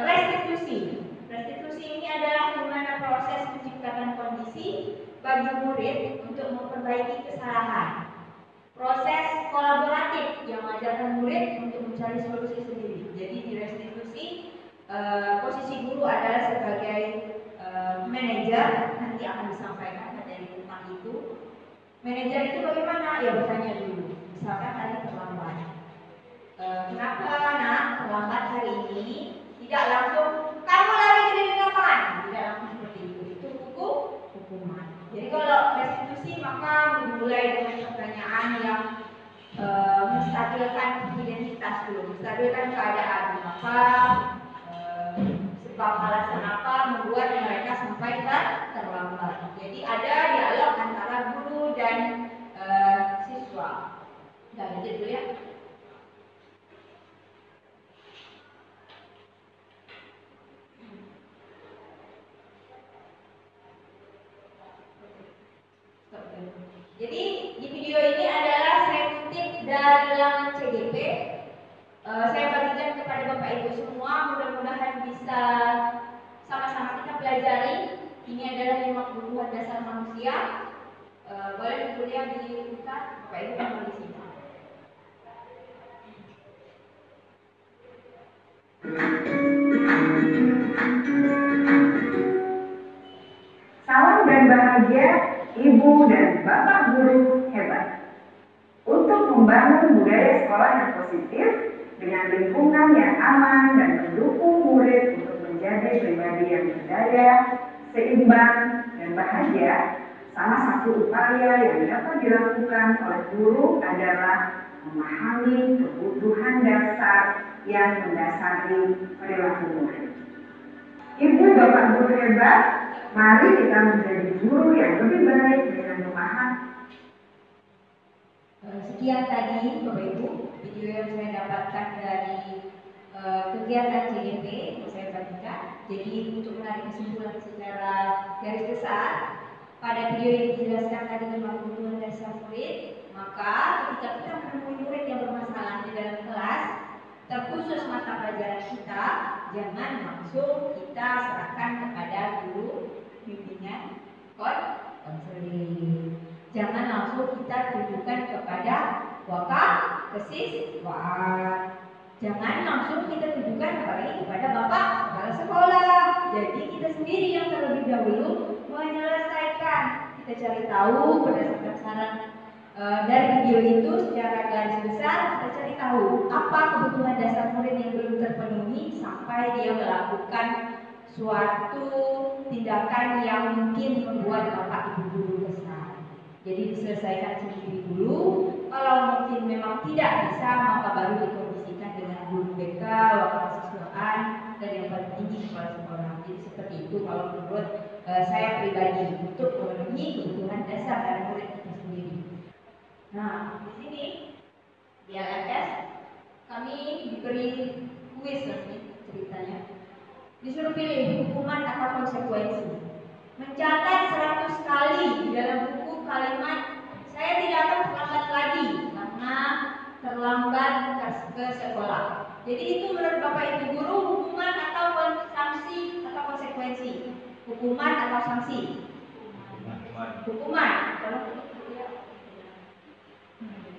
restitusi. Restitusi ini adalah bagaimana proses menciptakan kondisi bagi murid untuk memperbaiki kesalahan. Proses kolaboratif yang mengajarkan murid untuk mencari solusi sendiri. Jadi di restitusi, posisi guru adalah sebagai manajer, nanti akan disampaikan dari tentang itu. Manajer itu bagaimana? Ya bertanya dulu. Misalkan tadi terlambat. Kenapa terlambat hari ini? Tidak langsung kamu lari ke lapangan. Tidak langsung seperti itu. Itu hukuman. Jadi kalau restitusi maka dimulai dengan pertanyaan yang menstabilkan identitas dulu, menstabilkan keadaan apa, sebab alasan apa membuat mereka sampai terlambat. Jadi ada dialog antara guru dan siswa. Dan lanjut dulu ya. Jadi di video ini adalah saya kutip dari laman CGP. Saya bagikan kepada Bapak Ibu semua, mudah-mudahan bisa sama-sama kita pelajari. Ini adalah 5 kebutuhan dasar manusia. Boleh kuliah di kita, Bapak Ibu yang di sini. Salam dan bahagia Ibu dan Bapak guru hebat. Untuk membangun budaya sekolah yang positif dengan lingkungan yang aman dan mendukung murid untuk menjadi pribadi yang berdaya, seimbang, dan bahagia, salah satu upaya yang dapat dilakukan oleh guru adalah memahami kebutuhan dasar yang mendasari perilaku murid. Ibu Bapak guru hebat, mari kita menjadi guru yang lebih baik dengan memahami. Sekian tadi Bapak Ibu video yang saya dapatkan dari kegiatan CGP yang saya bagikan. Jadi untuk menarik kesimpulan secara garis besar, pada video ini dijelaskan tadi tentang kebutuhan dasar murid. Maka ketika kita menemui murid yang bermasalah di dalam kelas, terkhusus mata pelajaran kita, jangan langsung kita serahkan kepada guru bimbingan konseling. Jangan langsung kita tunjukkan kepada kesiswaan. Jangan langsung kita tunjukkan kepada Bapak kepala sekolah. Jadi kita sendiri yang terlebih dahulu menyelesaikan. Kita cari tahu berdasarkan saran dari video itu secara garis besar, kita cari tahu apa kebutuhan dasar murid yang belum terpenuhi sampai dia melakukan suatu tindakan yang mungkin membuat Bapak Ibu guru kesal. Jadi diselesaikan sendiri dulu. Kalau mungkin memang tidak bisa, maka baru dikondisikan dengan guru BK, wakil kesiswaan, dan yang paling tinggi kepala sekolah. Jadi seperti itu kalau menurut saya pribadi untuk memenuhi kebutuhan dasar dari murid itu sendiri. Nah, di sini Disuruh pilih hukuman atau konsekuensi. Mencatat 100 kali di dalam buku kalimat saya tidak akan terlambat lagi karena terlambat ke sekolah. Jadi itu menurut Bapak Ibu guru hukuman atau sanksi atau konsekuensi? Hukuman atau sanksi? Hukuman.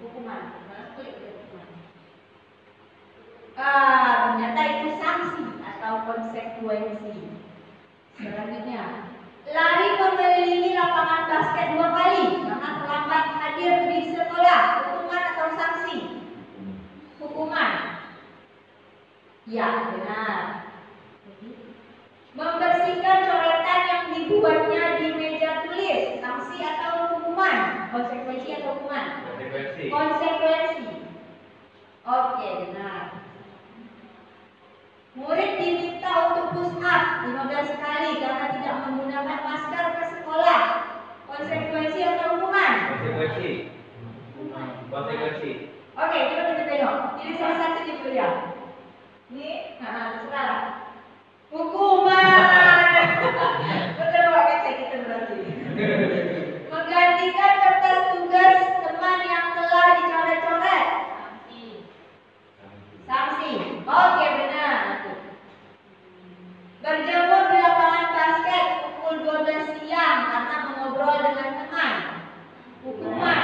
Hukuman. Ternyata itu sanksi atau konsekuensi. Selanjutnya, lari mengelilingi lapangan basket 2 kali karena terlambat hadir di sekolah. Hukuman atau sanksi? Hukuman. Ya, benar. Membersihkan coretan yang dibuatnya di meja tulis. Sanksi atau hukuman? Konsekuensi atau hukuman? Konsekuensi. Oke, benar. Murid diminta untuk push up 15 kali karena tidak menggunakan masker ke sekolah. Konsekuensi atau hukuman? Konsekuensi. Oke, coba kita tengok. Ini salah satu di kuliah. Ini, terserah. Hukuman. Betul pakai cek kita berarti. Menggantikan kertas tugas teman yang telah dicoret-coret. Sanksi. Oke, benar. Berjemur di lapangan basket pukul 12 siang karena mengobrol dengan teman. Hukuman.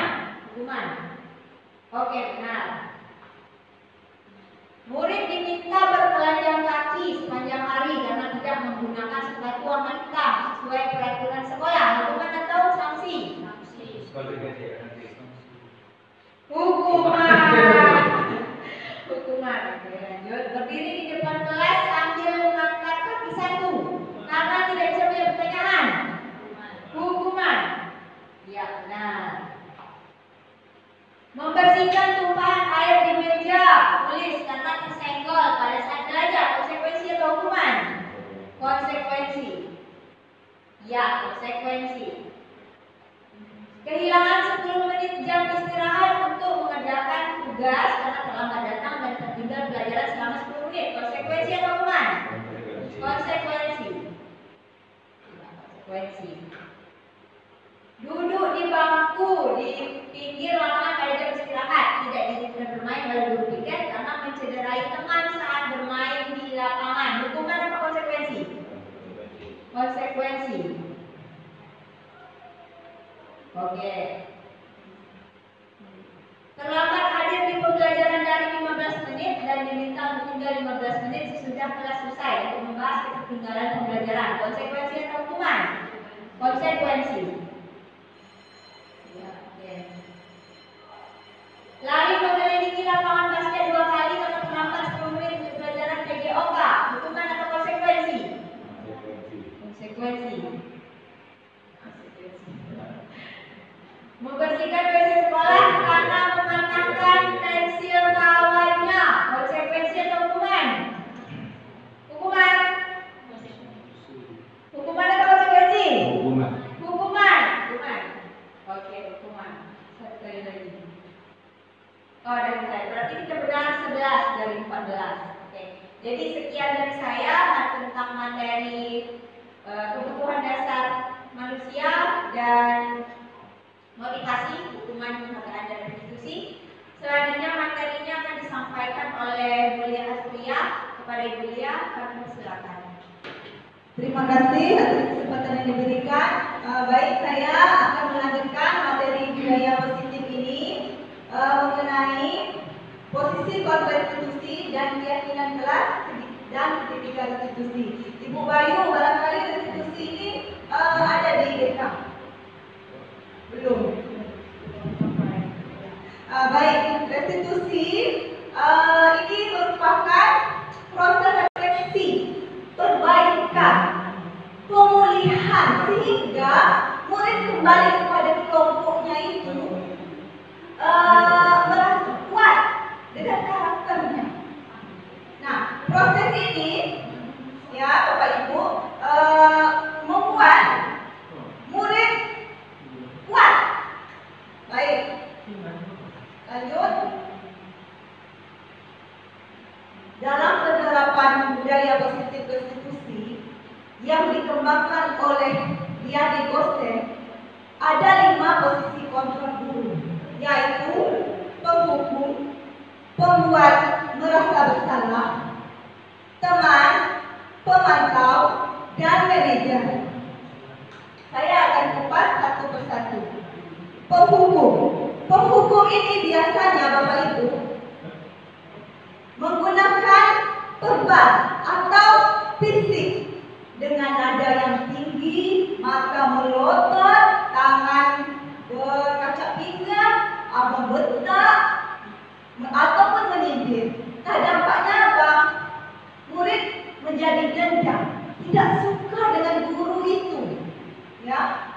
Oke, benar. Murid diminta bertelanjang kaki sepanjang hari karena tidak menggunakan sepatu warna hitam sesuai peraturan sekolah. Hukuman atau sanksi? Hukuman. Oke, lanjut. Berdiri di depan kelas sambil mengangkat kaki satu karena tidak bisa punya pertanyaan. Hukuman. Ya, benar. Membersihkan tumpahan air di meja tulis karena tersenggol pada saat belajar. Konsekuensi atau hukuman? Konsekuensi. Ya, konsekuensi. Kehilangan 10 menit jam istirahat untuk mengerjakan tugas karena terlambat datang dan tertinggal pelajaran selama 10 menit. Konsekuensi atau hukuman? Konsekuensi. Duduk di bangku di pinggir lapangan pada jam istirahat, tidak diizinkan bermain oleh guru piket karena mencederai teman saat bermain di lapangan. Hukuman atau konsekuensi? Konsekuensi. Oke. Terlambat hadir di pembelajaran dari 15 menit dan diminta untuk tinggal 15 menit sesudah kelas selesai untuk membahas ketertinggalan pembelajaran. Konsekuensi atau hukuman? Konsekuensi. Lari mengelilingi lapangan basket 2 kali karena terlambat 10 menit untuk pelajaran PJOK. Hukuman atau konsekuensi? Konsekuensi. Membersihkan WC sekolah karena mematahkan pensil kawannya. Konsekuensi atau hukuman? Hukuman. Hukuman atau konsekuensi? Hukuman. Oke, hukuman. Satu kali lagi. Oh, dari saya. Berarti kita benar 11 dari 14. Oke. Jadi sekian dari saya tentang materi kebutuhan dasar manusia dan motivasi hukuman penghargaan dan restitusi. Selanjutnya materinya akan disampaikan oleh Bu Lia Astria kepada Ibu Lia. Kami silakan. Terima kasih atas kesempatan yang diberikan. Baik, saya akan melanjutkan materi budaya positif ini mengenai posisi korban restitusi dan keyakinan kelas dan sertifikat restitusi. Ibu Bayu, barangkali restitusi ini ada di desa? Belum. Baik, restitusi ini merupakan proses refleksi, perbaikan, pemulihan sehingga murid kembali kepada kelompoknya itu merasa kuat dengan karakternya. Nah, proses ini ya Bapak Ibu membuat murid kuat. Baik, lanjut. Dalam penerapan budaya positif restitusi yang dikembangkan oleh Diadi Gosen, ada 5 posisi kontrak guru, yaitu penghukum, pembuat merasa bersalah, teman, pemantau, dan manajer. Saya akan kupas satu persatu. Penghukum. Penghukum ini biasanya Bapak Ibu menggunakan perban atau fisik dengan nada yang tinggi, mata melotot, tangan berkaca pinggang, membentak, ataupun menyindir. Nah, dampaknya apa? Murid menjadi dendam, tidak suka dengan guru itu, ya.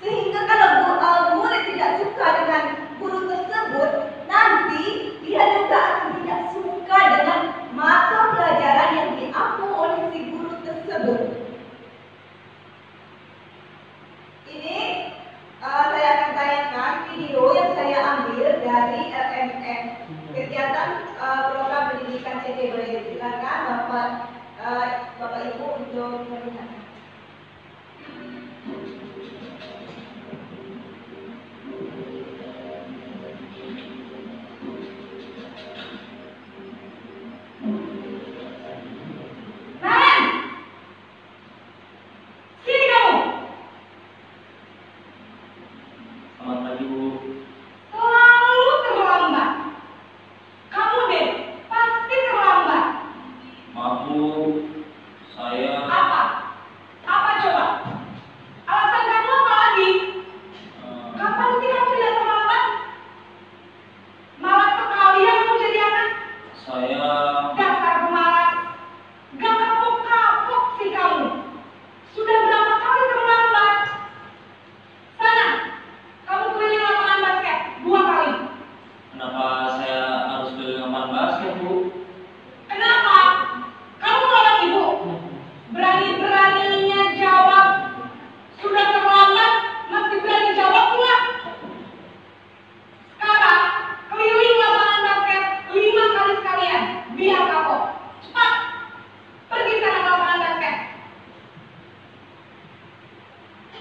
Sehingga kalau murid tidak suka dengan guru tersebut, nanti dia juga akan tidak suka dengan mata pelajaran yang diaku oleh si guru tersebut. Ini saya akan tayangkan video yang saya ambil dari LMS, kegiatan program pendidikan CGP. Silakan Bapak Ibu untuk melihat.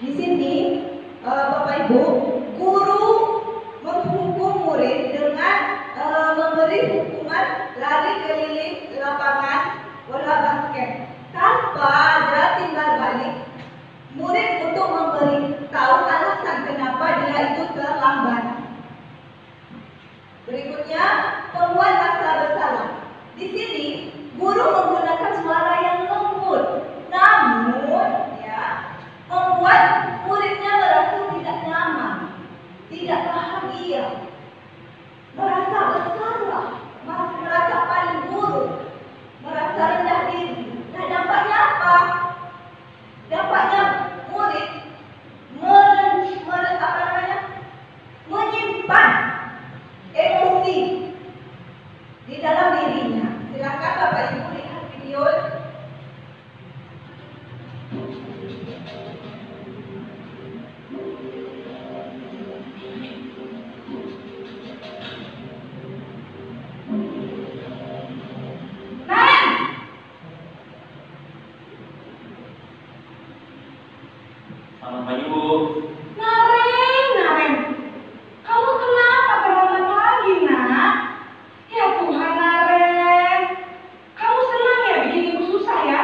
Di sini Bapak Ibu, guru menghukum murid dengan memberi hukuman lari keliling lapangan bola basket tanpa ada timbal balik murid untuk memberi tahu alasan kenapa dia itu terlambat. Berikutnya, pembuat rasa bersalah. Di sini guru menggunakan suara yang lembut, namun membuat muridnya merasa tidak nyaman, tidak bahagia, merasa bersalah, merasa paling buruk, merasa rendah diri. Nah, dampaknya apa? Dampaknya murid menyimpan emosi di dalam dirinya. Silakan Bapak Ibu lihat video. Selamat pagi, Bu. Naren, kamu kenapa terlambat lagi, nak? Ya Tuhan, Naren, kamu senang ya bikin ibu susah ya?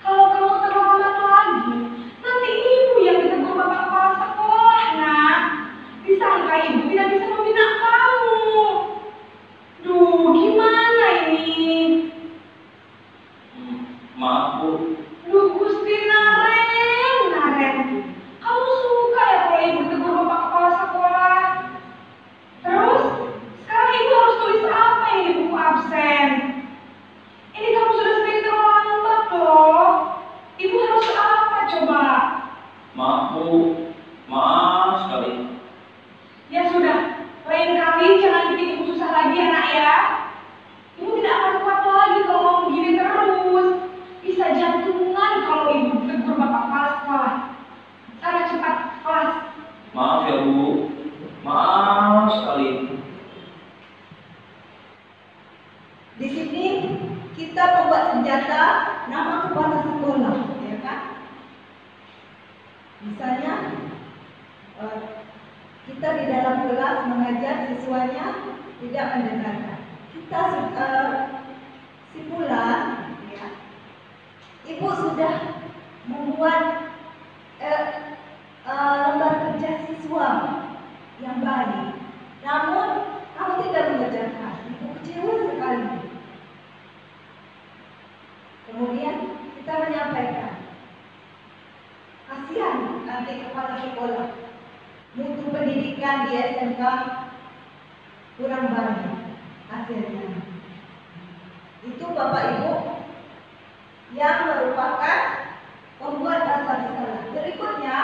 Kalau kamu terlambat lagi, nanti ibu yang ditegur bapak kepala sekolah, nak. Disangka ibu tidak bisa membina kamu. Duh, gimana ini? Maaf, Bu. Duh, Gusti Naren, kamu suka ya kalau ibu tegur bapak kepala sekolah? Terus, sekarang ibu harus tulis apa ini di buku absen? Ini kamu sudah sering terlambat loh. Ibu harus apa coba? Maaf, Bu. Maaf sekali. Ya sudah, lain kali jangan bikin ibu susah lagi ya, nak ya. Ibu tidak akan kuat lagi kalau mau begini terus. Bisa jantungan kalau ibu tegur bapak kepala sekolah. Sana cepat kelas. Maaf ya, Bu. Maaf sekali. Di sini kita membuat senjata nama kepala sekolah, ya kan? Misalnya kita di dalam kelas mengajar siswanya tidak mendengarkan. Kita simpulan, ya, ibu sudah membuat lembar kerja siswa yang baik, namun kamu tidak mengerjakan. Ibu kecewa sekali. Kemudian kita menyampaikan, kasihan nanti kepala sekolah, mutu pendidikan di SMK kurang baik hasilnya. Itu Bapak Ibu yang merupakan pembuat dasar sekolah. Berikutnya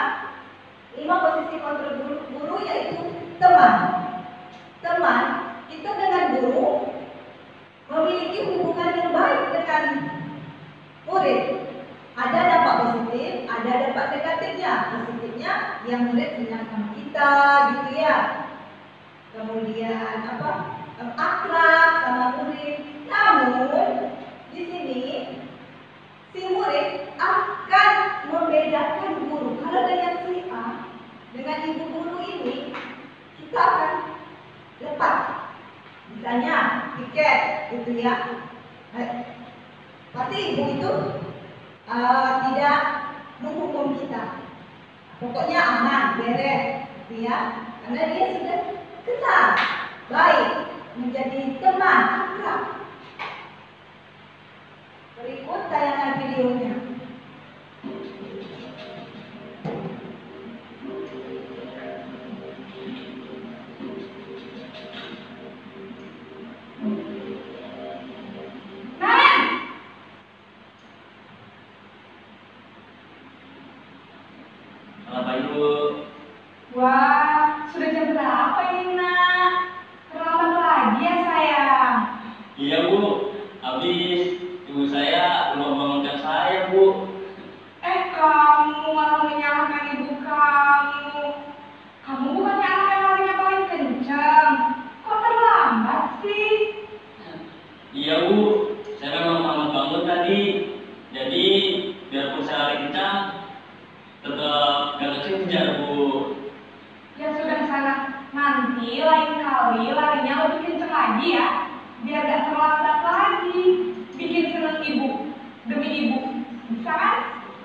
5 posisi kontrol guru yaitu teman. Teman, kita dengan guru memiliki hubungan yang baik dengan murid. Ada dampak positif, ada dampak negatifnya. Positifnya yang murid senang sama kita, gitu ya. Kemudian akrab sama murid. Namun di sini si murid akan membedakan guru. Kalau dengan si A, dengan ibu guru ini, kita akan lepas. Misalnya tiket, gitu ya. Pasti ibu itu tidak menghukum kita. Pokoknya aman, beres, gitu ya. Karena dia sudah kenal, baik, menjadi teman, akrab. Berikut tayangan videonya. Selamat pagi, Bu. Wah, sudah jam berapa ini, Nak? Terlambat lagi ya, sayang. Iya, Bu. Habis ibu saya belum bangunkan saya, Bu. Kamu malah menyalahkan ibu kamu. Kamu bukannya anak yang larinya paling kencang. Kok terlambat sih? Iya, Bu. Saya memang lambat bangun tadi. Jadi biarpun saya lari kencang, tetap gak kejar, Bu. Ya sudah sana, nanti lain kali larinya lebih kencang lagi ya, biar gak terlambat lagi. Bikin seneng ibu, demi ibu, bisa kan?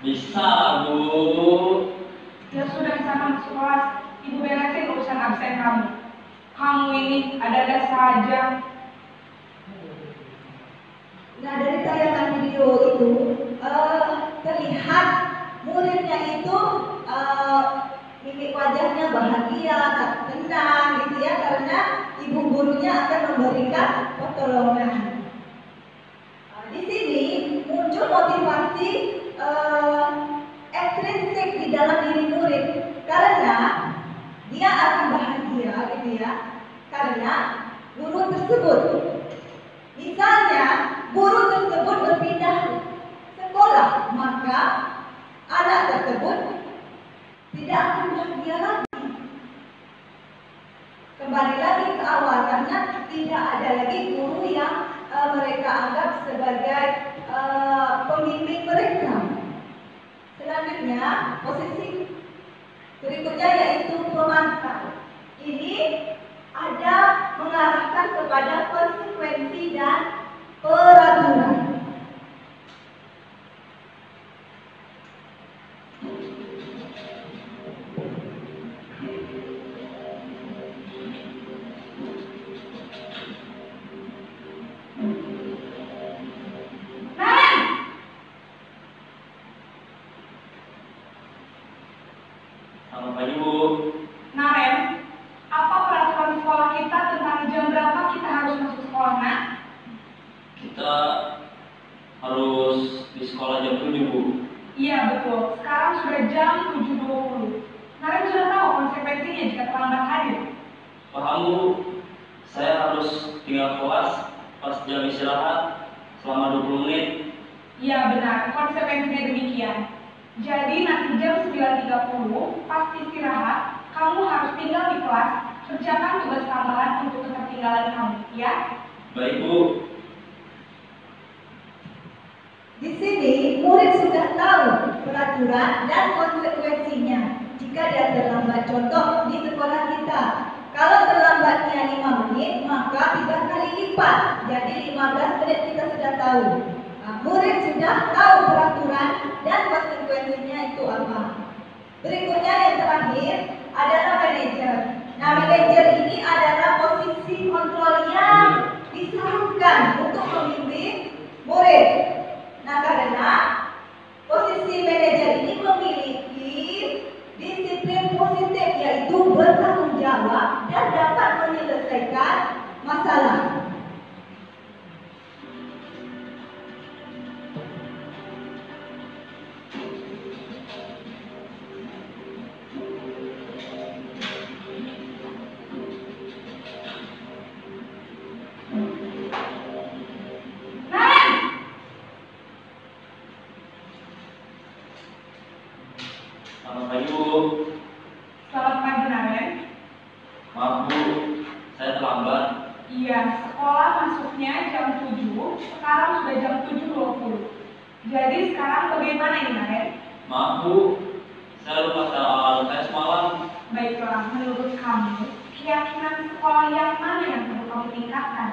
Bisa, Bu. Ya sudah sana masuk kelas, ibu beresin urusan absen kamu. Kamu ini ada-ada saja. Nah, dari tayangan video itu terlihat muridnya itu mimik wajahnya bahagia, tenang, gitu ya, karena ibu gurunya akan memberikan pertolongan. Di sini muncul motivasi ekstrinsik di dalam diri murid, karena dia akan bahagia, gitu ya, karena guru tersebut. Misalnya guru tersebut berpindah sekolah, maka anak tersebut tidak akan bahagia lagi. Kembali lagi ke awal, karena tidak ada lagi guru yang mereka anggap sebagai pembimbing mereka. Selanjutnya, posisi berikutnya yaitu pemantau. Ini ada mengarahkan kepada konsekuensi dan peraturan. Selamat pagi, Bu. Naren, apa peraturan sekolah kita tentang jam berapa kita harus masuk sekolah, Nak? Kita harus di sekolah jam 7, Bu. Iya betul, sekarang sudah jam 7.20. Naren sudah tahu konsekuensinya jika terlambat hadir. Paham, Bu. Saya harus tinggal kelas pas jam istirahat selama 20 menit. Iya benar, konsekuensinya demikian. Jadi nanti jam 9.30 pas istirahat, kamu harus tinggal di kelas, kerjakan tugas tambahan untuk ketertinggalan kamu, ya? Baik, Bu. Di sini murid sudah tahu peraturan dan konsekuensinya jika dia terlambat. Contoh di sekolah kita, kalau terlambatnya 5 menit maka 3 kali lipat, jadi 15 menit kita sudah tahu. Murid sudah tahu peraturan dan konsekuensinya itu apa. Berikutnya yang terakhir adalah manajer. Nah, manajer ini adalah posisi kontrol yang disarankan untuk membimbing murid. Nah, karena posisi manajer ini memiliki disiplin positif, yaitu bertanggung jawab dan dapat menyelesaikan masalah. Selamat pagi, Bu. Selamat pagi, Naren. Maaf, Bu, saya terlambat. Iya, sekolah masuknya jam 7, sekarang sudah jam 7.20. Jadi sekarang bagaimana ini, Naren? Maaf, Bu, saya lupa soal saya semalam. Baiklah, menurut kamu, keyakinan sekolah yang mana yang perlu kamu tingkatkan?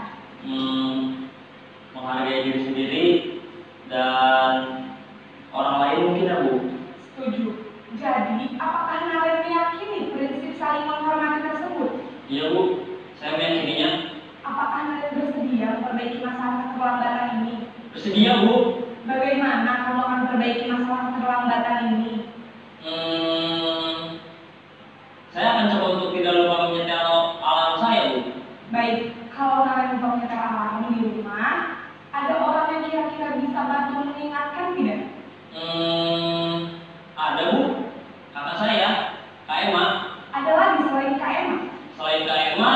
Menghargai diri sendiri dan orang lain mungkin ya, Bu. Setuju. Jadi, apakah Naren meyakini prinsip saling menghormati tersebut? Iya, Bu, saya meyakininya. Apakah Naren bersedia memperbaiki masalah keterlambatan ini? Bersedia, Bu. Bagaimana kamu akan memperbaiki masalah keterlambatan ini? Saya akan coba untuk tidak lupa menyetel alarm saya, Bu. Baik, kalau Naren lupa menyetel alarm di rumah, ada orang yang kira-kira bisa bantu mengingatkan tidak? Ada, Bu. Kakak saya, Kak Emma. Ada lagi selain Kak Emma? Selain Kak Emma,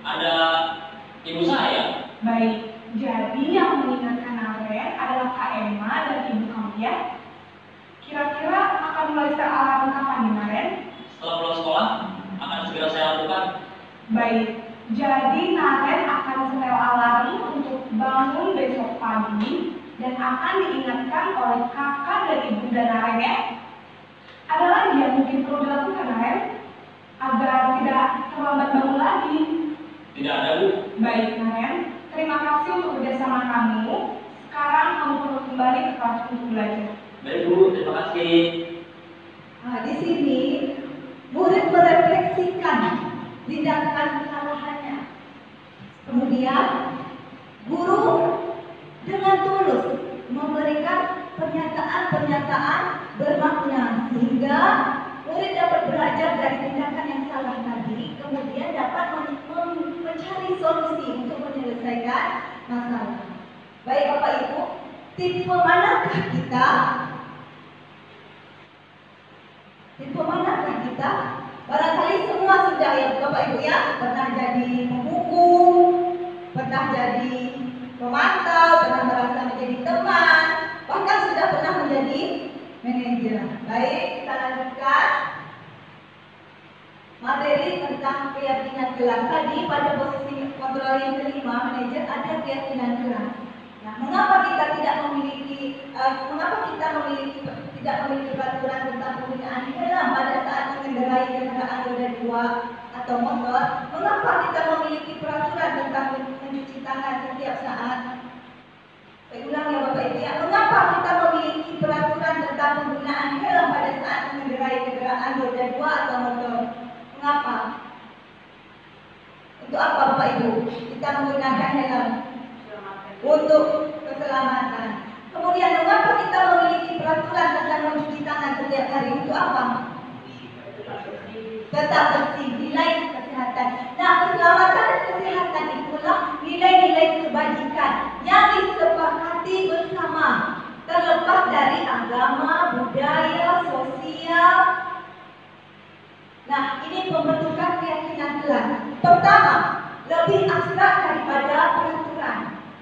ada ibu saya. Baik, jadi yang mengingatkan Naren adalah Kak Emma dan ibu kamu ya? Kira-kira akan mulai setel alarm kapan nih, Naren? Setelah pulang sekolah, akan segera saya lakukan. Baik, jadi Naren akan setel alarm untuk bangun besok pagi dan akan diingatkan oleh kakak dan ibunda Naren ya. Ada lagi yang mungkin perlu dilakukan, Naren, agar tidak terlambat bangun lagi? Tidak ada, Bu. Baik, Naren, terima kasih untuk kerjasama kamu. Sekarang kamu perlu kembali ke kelas untuk belajar. Baik, Bu. Terima kasih. Nah, di sini murid merefleksikan tindakan kesalahannya. Kemudian guru dengan tulus memberikan pernyataan-pernyataan bermakna sehingga murid dapat belajar dari tindakan yang salah tadi, kemudian dapat mencari solusi untuk menyelesaikan masalah. Baik Bapak Ibu, tipe manakah kita? Tipe manakah kita? Barangkali semua sudah ya Bapak Ibu ya, pernah jadi pembuku, pernah jadi pemantau, pernah merasa menjadi teman, bahkan sudah pernah menjadi manajer. Baik, kita lanjutkan materi tentang keyakinan kelas. Tadi pada posisi kontrol yang kelima, manajer ada keyakinan kelas. Nah, mengapa kita tidak memiliki peraturan tentang penggunaan helm pada saat mengendarai kendaraan roda 2 atau motor? Mengapa kita memiliki peraturan tentang mencuci tangan setiap saat? Saya ulang ya Bapak Ibu ya. Mengapa kita memiliki peraturan tentang penggunaan helm pada saat mengendarai kendaraan roda 2 atau motor? Mengapa? Untuk apa Bapak Ibu kita menggunakan helm? Untuk keselamatan. Kemudian mengapa kita memiliki peraturan tentang mencuci tangan setiap hari? Untuk apa? Tetap bersih, nilai kesehatan. Nah, keselamatan dan kesehatan itulah nilai-nilai kebajikan yang disepakati bersama, terlepas dari agama, budaya, sosial. Nah, ini pembentukan keyakinan kelas. Pertama, lebih abstrak daripada peraturan,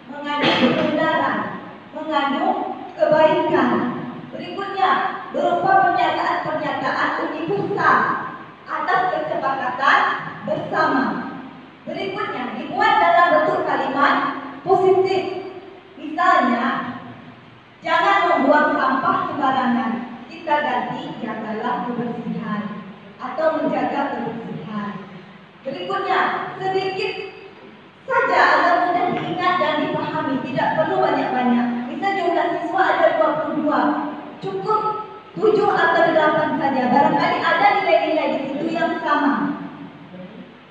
mengandung kebenaran, mengandung kebaikan. Berikutnya, berupa pernyataan-pernyataan universal atas kesepakatan bersama. Berikutnya, dibuat dalam bentuk kalimat positif. Misalnya, sedikit saja agar mudah diingat dan dipahami, tidak perlu banyak-banyak. Bisa jumlah siswa ada 22, cukup 7 atau 8 saja. Barangkali ada nilai-nilai di situ yang sama,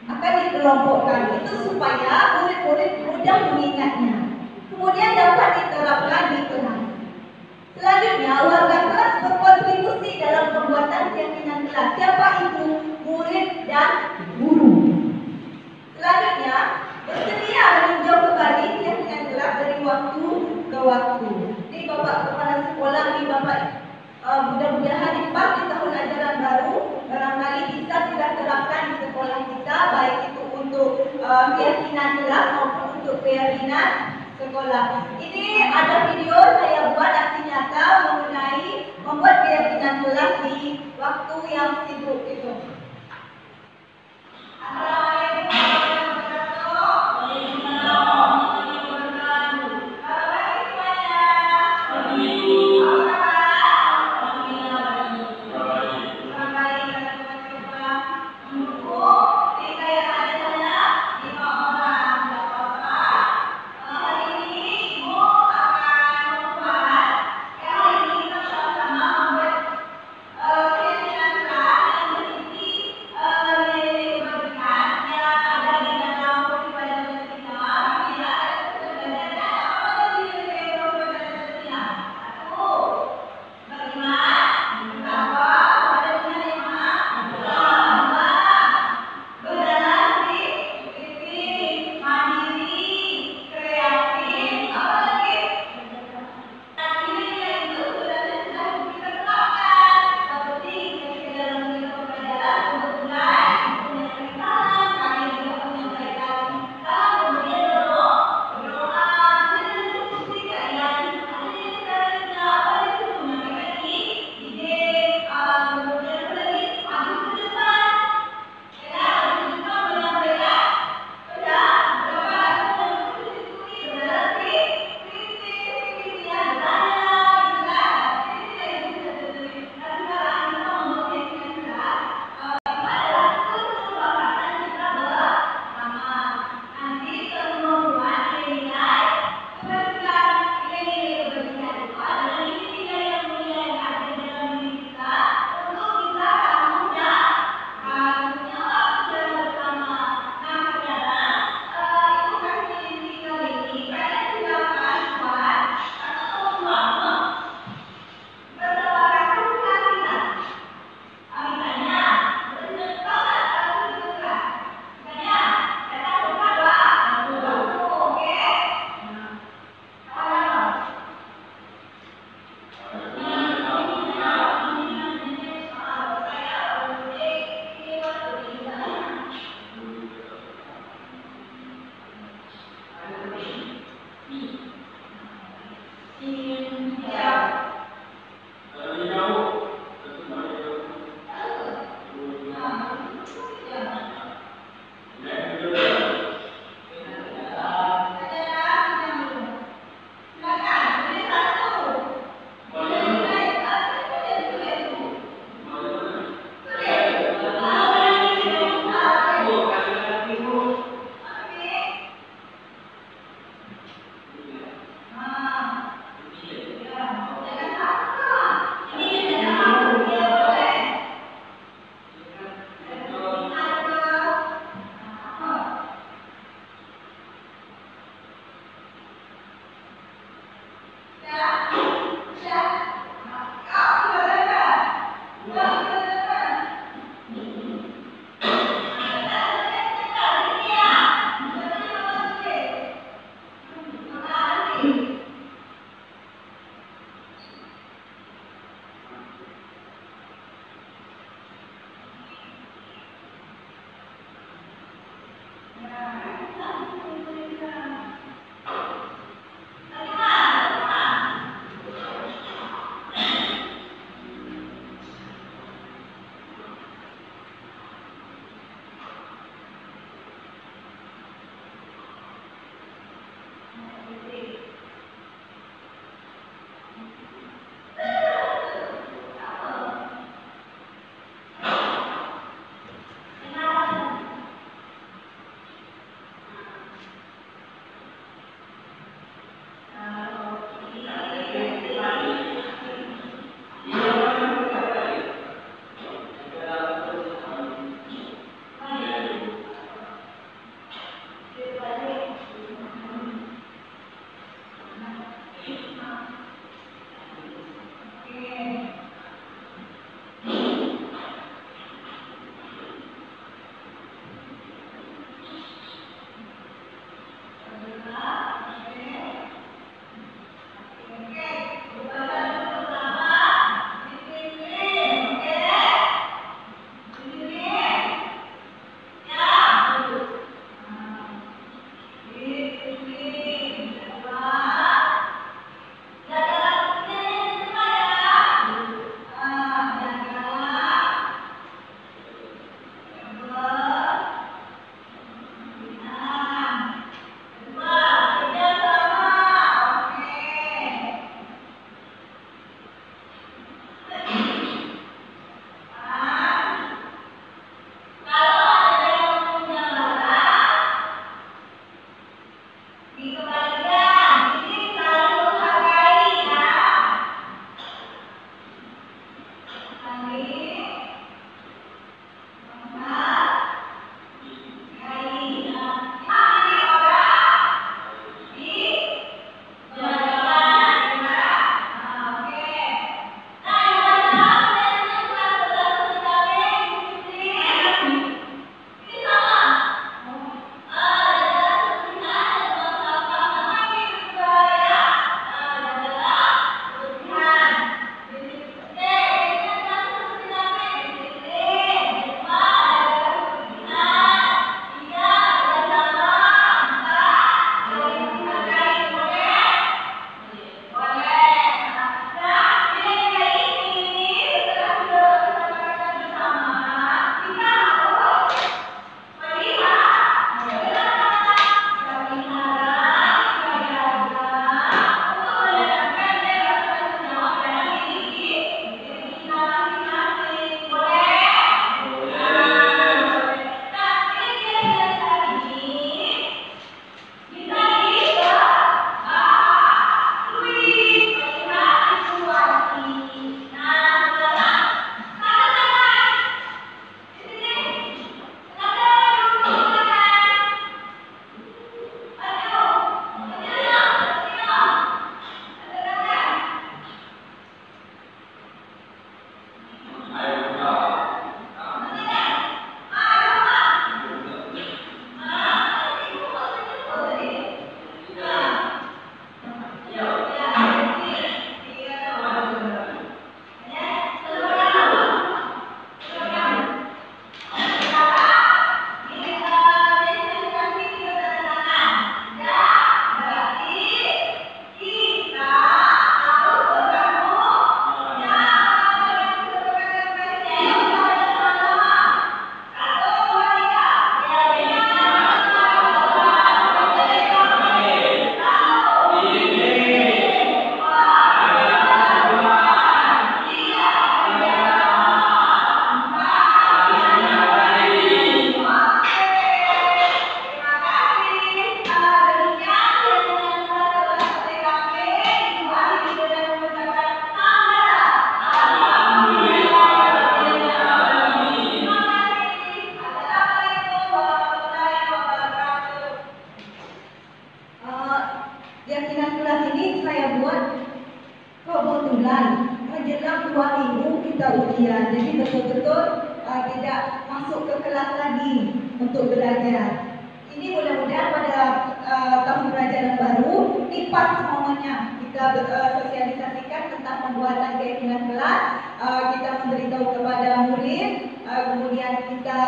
akan dikelompokkan itu supaya murid-murid mudah mengingatnya, kemudian dapat diterapkan di kelas. Selanjutnya, warga kelas berkontribusi dalam pembuatan keyakinan kelas. Siapa itu? Murid dan guru. Selanjutnya, bersedia meninjau kembali keyakinan kelas dari waktu ke waktu. Ini Bapak Kepala Sekolah, ini Bapak mudah-mudahan di tahun ajaran baru barangkali kita sudah terapkan di sekolah kita, baik itu untuk keyakinan kelas maupun untuk keyakinan sekolah. Ini ada video saya buat aksi nyata mengenai membuat keyakinan kelas di waktu yang sibuk itu. ujian. Jadi betul-betul tidak masuk ke kelas lagi untuk belajar. Ini mudah-mudahan pada tahun pelajaran baru ini pas momennya kita sosialisasikan tentang pembuatan keyakinan kelas. Kita memberitahu kepada murid, kemudian kita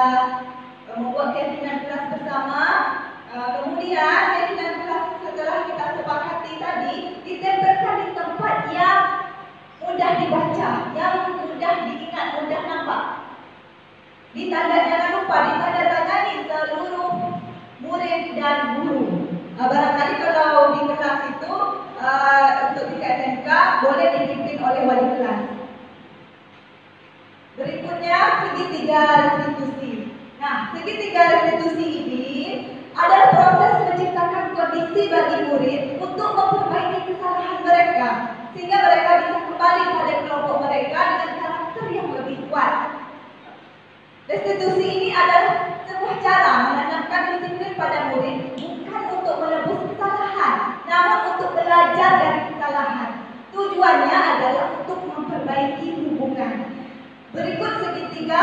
membuat keyakinan kelas bersama. Kemudian keyakinan kelas setelah kita sepakati tadi ditempelkan di tempat yang mudah dibaca, yang mudah diingat, mudah nampak. Jangan lupa ditandatangani seluruh murid dan guru. Barangkali kalau di kelas itu untuk tingkat SMK boleh dipimpin oleh wali kelas. Berikutnya segitiga restitusi. Nah, segitiga restitusi ini adalah proses menciptakan kondisi bagi murid untuk memperbaiki kesalahan mereka sehingga mereka bisa kembali pada kelompok mereka dengan karakter yang lebih kuat. Restitusi ini adalah sebuah cara menanamkan disiplin pada murid, bukan untuk menebus kesalahan, namun untuk belajar dari kesalahan. Tujuannya adalah untuk memperbaiki hubungan. Berikut segitiga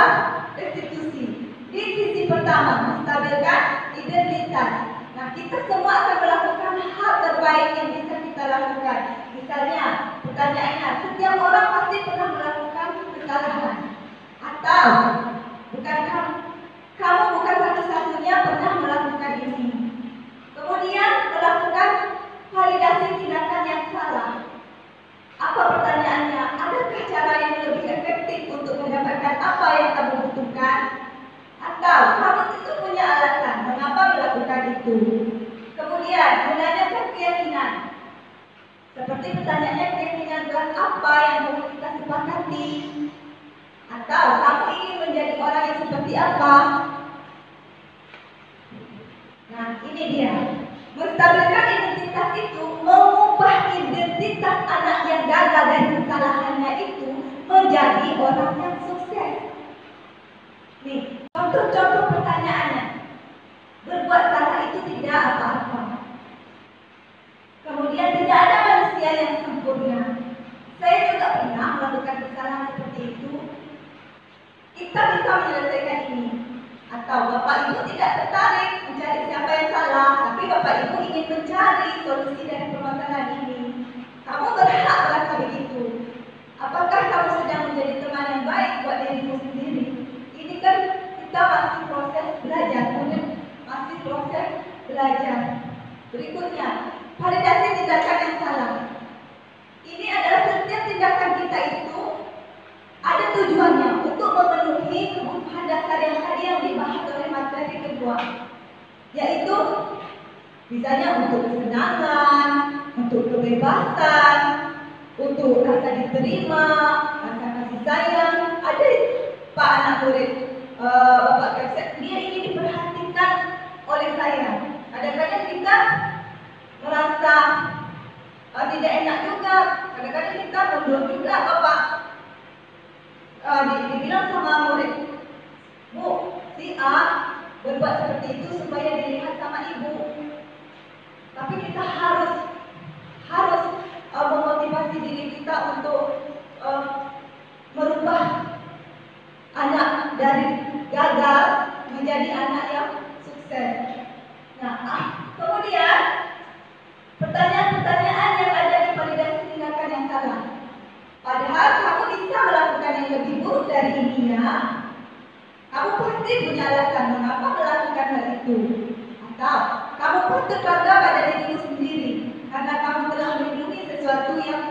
restitusi. Di sisi pertama, menstabilkan identitas. Nah, kita semua akan melakukan hal terbaik yang bisa kita lakukan. Misalnya, pertanyaannya, setiap orang pasti pernah melakukan kesalahan. Atau bukankah kamu bukan satu-satunya pernah melakukan ini? Kemudian melakukan validasi tindakan yang salah. Apa pertanyaannya? Adakah cara yang lebih efektif untuk mendapatkan apa yang kamu butuhkan? Atau kamu itu punya alasan mengapa melakukan itu? Kemudian menanyakan keyakinan. Seperti pertanyaannya, keyakinan kelas apa yang perlu kita sepakati? Atau kamu ingin menjadi orang yang seperti apa? Nah, ini dia. Menstabilkan identitas itu mengubah identitas anak yang gagal dan kesalahannya itu menjadi orang yang sukses. Nih, contoh-contoh pertanyaannya. Berbuat salah itu tidak apa-apa. Kemudian tidak ada manusia yang sempurna. Saya juga pernah melakukan kesalahan seperti itu. Kita bisa menyelesaikan ini. Atau Bapak Ibu tidak tertarik mencari siapa yang salah, tapi Bapak Ibu ingin mencari solusi dari permasalahan ini. Kamu berhak merasa begitu. Apakah kamu sedang menjadi teman yang baik buat dirimu sendiri? Ini kan kita masih proses belajar, masih proses belajar. Berikutnya, validasi tindakan yang salah. Ini adalah setiap tindakan kita itu ada tujuannya untuk memenuhi kebutuhan dasar yang tadi yang dibahas oleh materi kedua, yaitu misalnya untuk kesenangan, untuk kebebasan, untuk rasa diterima, rasa kasih sayang. Ada Pak anak murid Bapak Kapset, dia ingin diperhatikan oleh saya. Kadang-kadang kita merasa tidak enak juga, kadang-kadang kita mundur juga. Bapak dibilang sama murid, Bu, si A berbuat seperti itu supaya dilihat sama ibu. Tapi kita harus memotivasi diri kita untuk merubah anak dari gagal menjadi anak yang sukses. Nah, kemudian pertanyaan-pertanyaan yang ada di validasi tindakan yang salah. Padahal kamu bisa melakukan yang lebih buruk dari ini ya. Kamu pasti punya alasan mengapa melakukan hal itu. Atau kamu patut bangga pada dirimu sendiri karena kamu telah melindungi sesuatu yang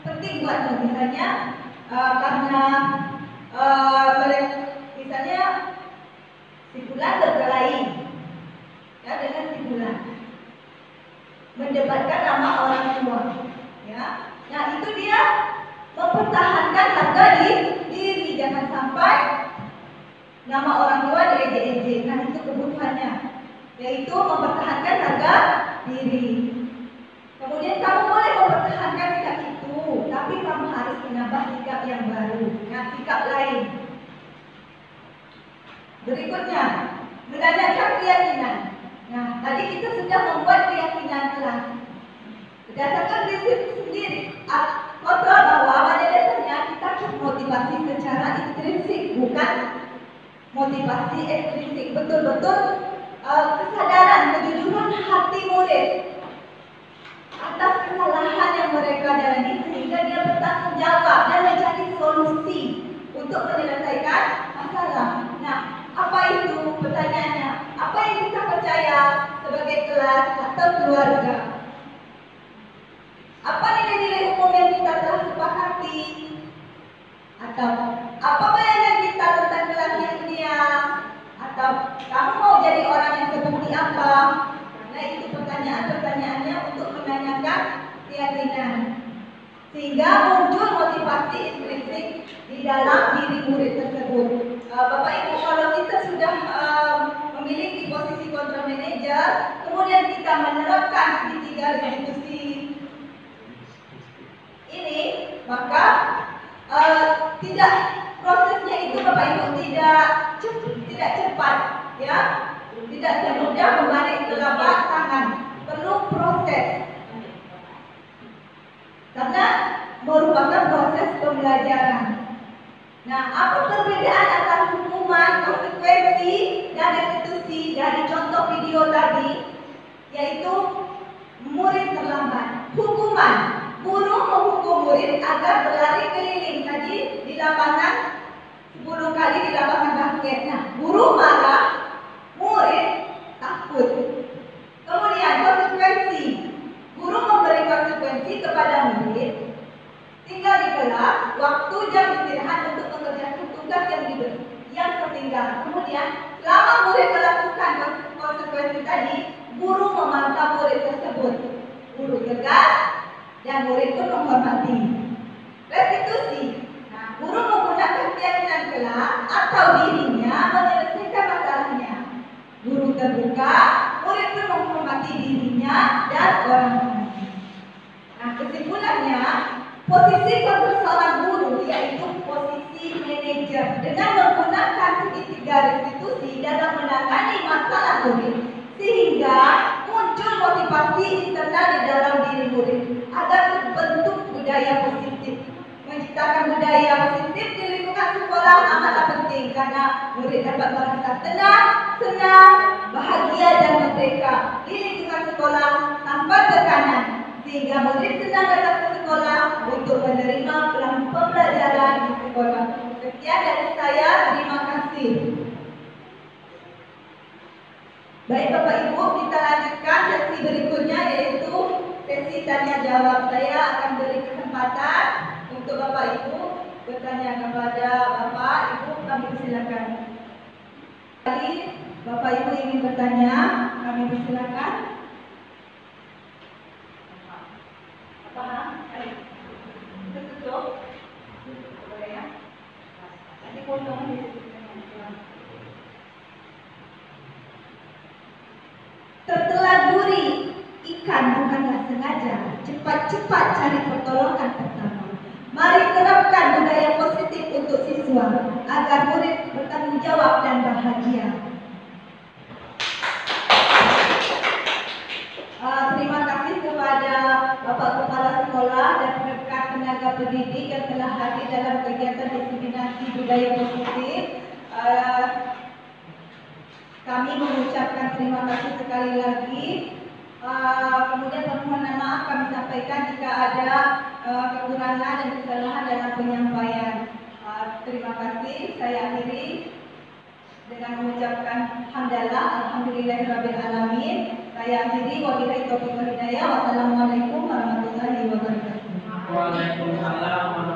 penting buatmu. Misalnya karena misalnya si Bulan berkelahi ya dengan si Bulan, mendebatkan nama orang tua ya. Nah, itu dia mempertahankan harga diri, jangan sampai nama orang tua diejek-ejek. Nah, itu kebutuhannya, yaitu mempertahankan harga diri. Kemudian kamu boleh mempertahankan sikap itu, tapi kamu harus menambah sikap yang baru, nah sikap lain. Berikutnya, menanyakan keyakinan. Nah, tadi kita sudah membuat keyakinan kelas. Berdasarkan prinsip sendiri, kontrol bahwa pada dasarnya kita termotivasi secara bukan motivasi ekstrinsik. Betul-betul kesadaran, kejujuran hati murid atas kesalahan yang mereka jalani sehingga dia bertanggung jawab dan mencari solusi untuk menyelesaikan masalah. Nah, apa itu pertanyaannya? Apa yang kita percaya sebagai kelas atau keluarga? Apa nilai-nilai umum yang kita telah sepakati? Atau apa bayangan kita tentang kelas yang ideal? Atau kamu mau jadi orang yang seperti apa? Karena itu pertanyaan-pertanyaannya untuk menanyakan keyakinan, sehingga muncul motivasi intrinsik di dalam diri murid tersebut. Bapak Ibu, kalau kita sudah memiliki posisi control manager, kemudian kita menerapkan segitiga restitusi ini, maka tidak, prosesnya itu Bapak Ibu tidak cepat, ya, tidak semudah membalik telapak tangan, perlu proses, karena merupakan proses pembelajaran. Nah, apa perbedaan antara hukuman, konsekuensi, dan restitusi dari contoh video tadi? Yaitu murid terlambat. Hukuman, guru menghukum murid agar berlari keliling tadi di lapangan 10 kali di lapangan basket. Nah, guru marah, murid takut. Kemudian konsekuensi, guru memberi konsekuensi kepada murid, tinggal di kelas, waktu jam istirahat untuk mengerjakan tugas yang tertinggal. Kemudian selama murid melakukan konsekuensi tadi, guru memantau murid tersebut. Guru tegas dan murid pun menghormati. Restitusi, nah, guru menggunakan keyakinan kelas atau dirinya menyelesaikan masalahnya. Guru terbuka, murid pun menghormati dirinya dan orang lain. Nah, kesimpulannya, posisi seorang guru yaitu posisi manajer dengan menggunakan segitiga restitusi dalam menangani masalah murid, sehingga muncul motivasi internal di dalam diri murid agar terbentuk budaya positif. Menciptakan budaya positif di lingkungan sekolah amatlah penting karena murid dapat merasa tenang, senang, bahagia dan merdeka di lingkungan sekolah tanpa tekanan, sehingga murid senang datang ke sekolah untuk menerima pembelajaran di sekolah. Sekian dari saya, terima kasih. Baik Bapak Ibu, kita lanjutkan sesi berikutnya, yaitu sesi tanya jawab. Saya akan beri kesempatan untuk Bapak Ibu bertanya kepada Bapak Ibu, kami persilakan. Jadi Bapak Ibu ingin bertanya, kami persilakan. Paham? Betul? Boleh ya? Nanti potong di situ. Tertelan duri ikan bukanlah sengaja, cepat-cepat cari pertolongan pertama. Mari terapkan budaya positif untuk siswa agar murid bertanggung jawab dan bahagia. Terima kasih kepada Bapak Kepala Sekolah dan rekan tenaga pendidik yang telah hadir dalam kegiatan diseminasi budaya positif. Kami mengucapkan terima kasih sekali lagi. Kemudian permohonan maaf kami sampaikan jika ada kekurangan dan kesalahan dalam penyampaian. Terima kasih. Saya akhiri dengan mengucapkan hamdalah, alhamdulillahirabbil alamin. Saya akhiri, wabillahi taufiq wal hidayah. Wassalamualaikum warahmatullahi wabarakatuh. Waalaikumsalam.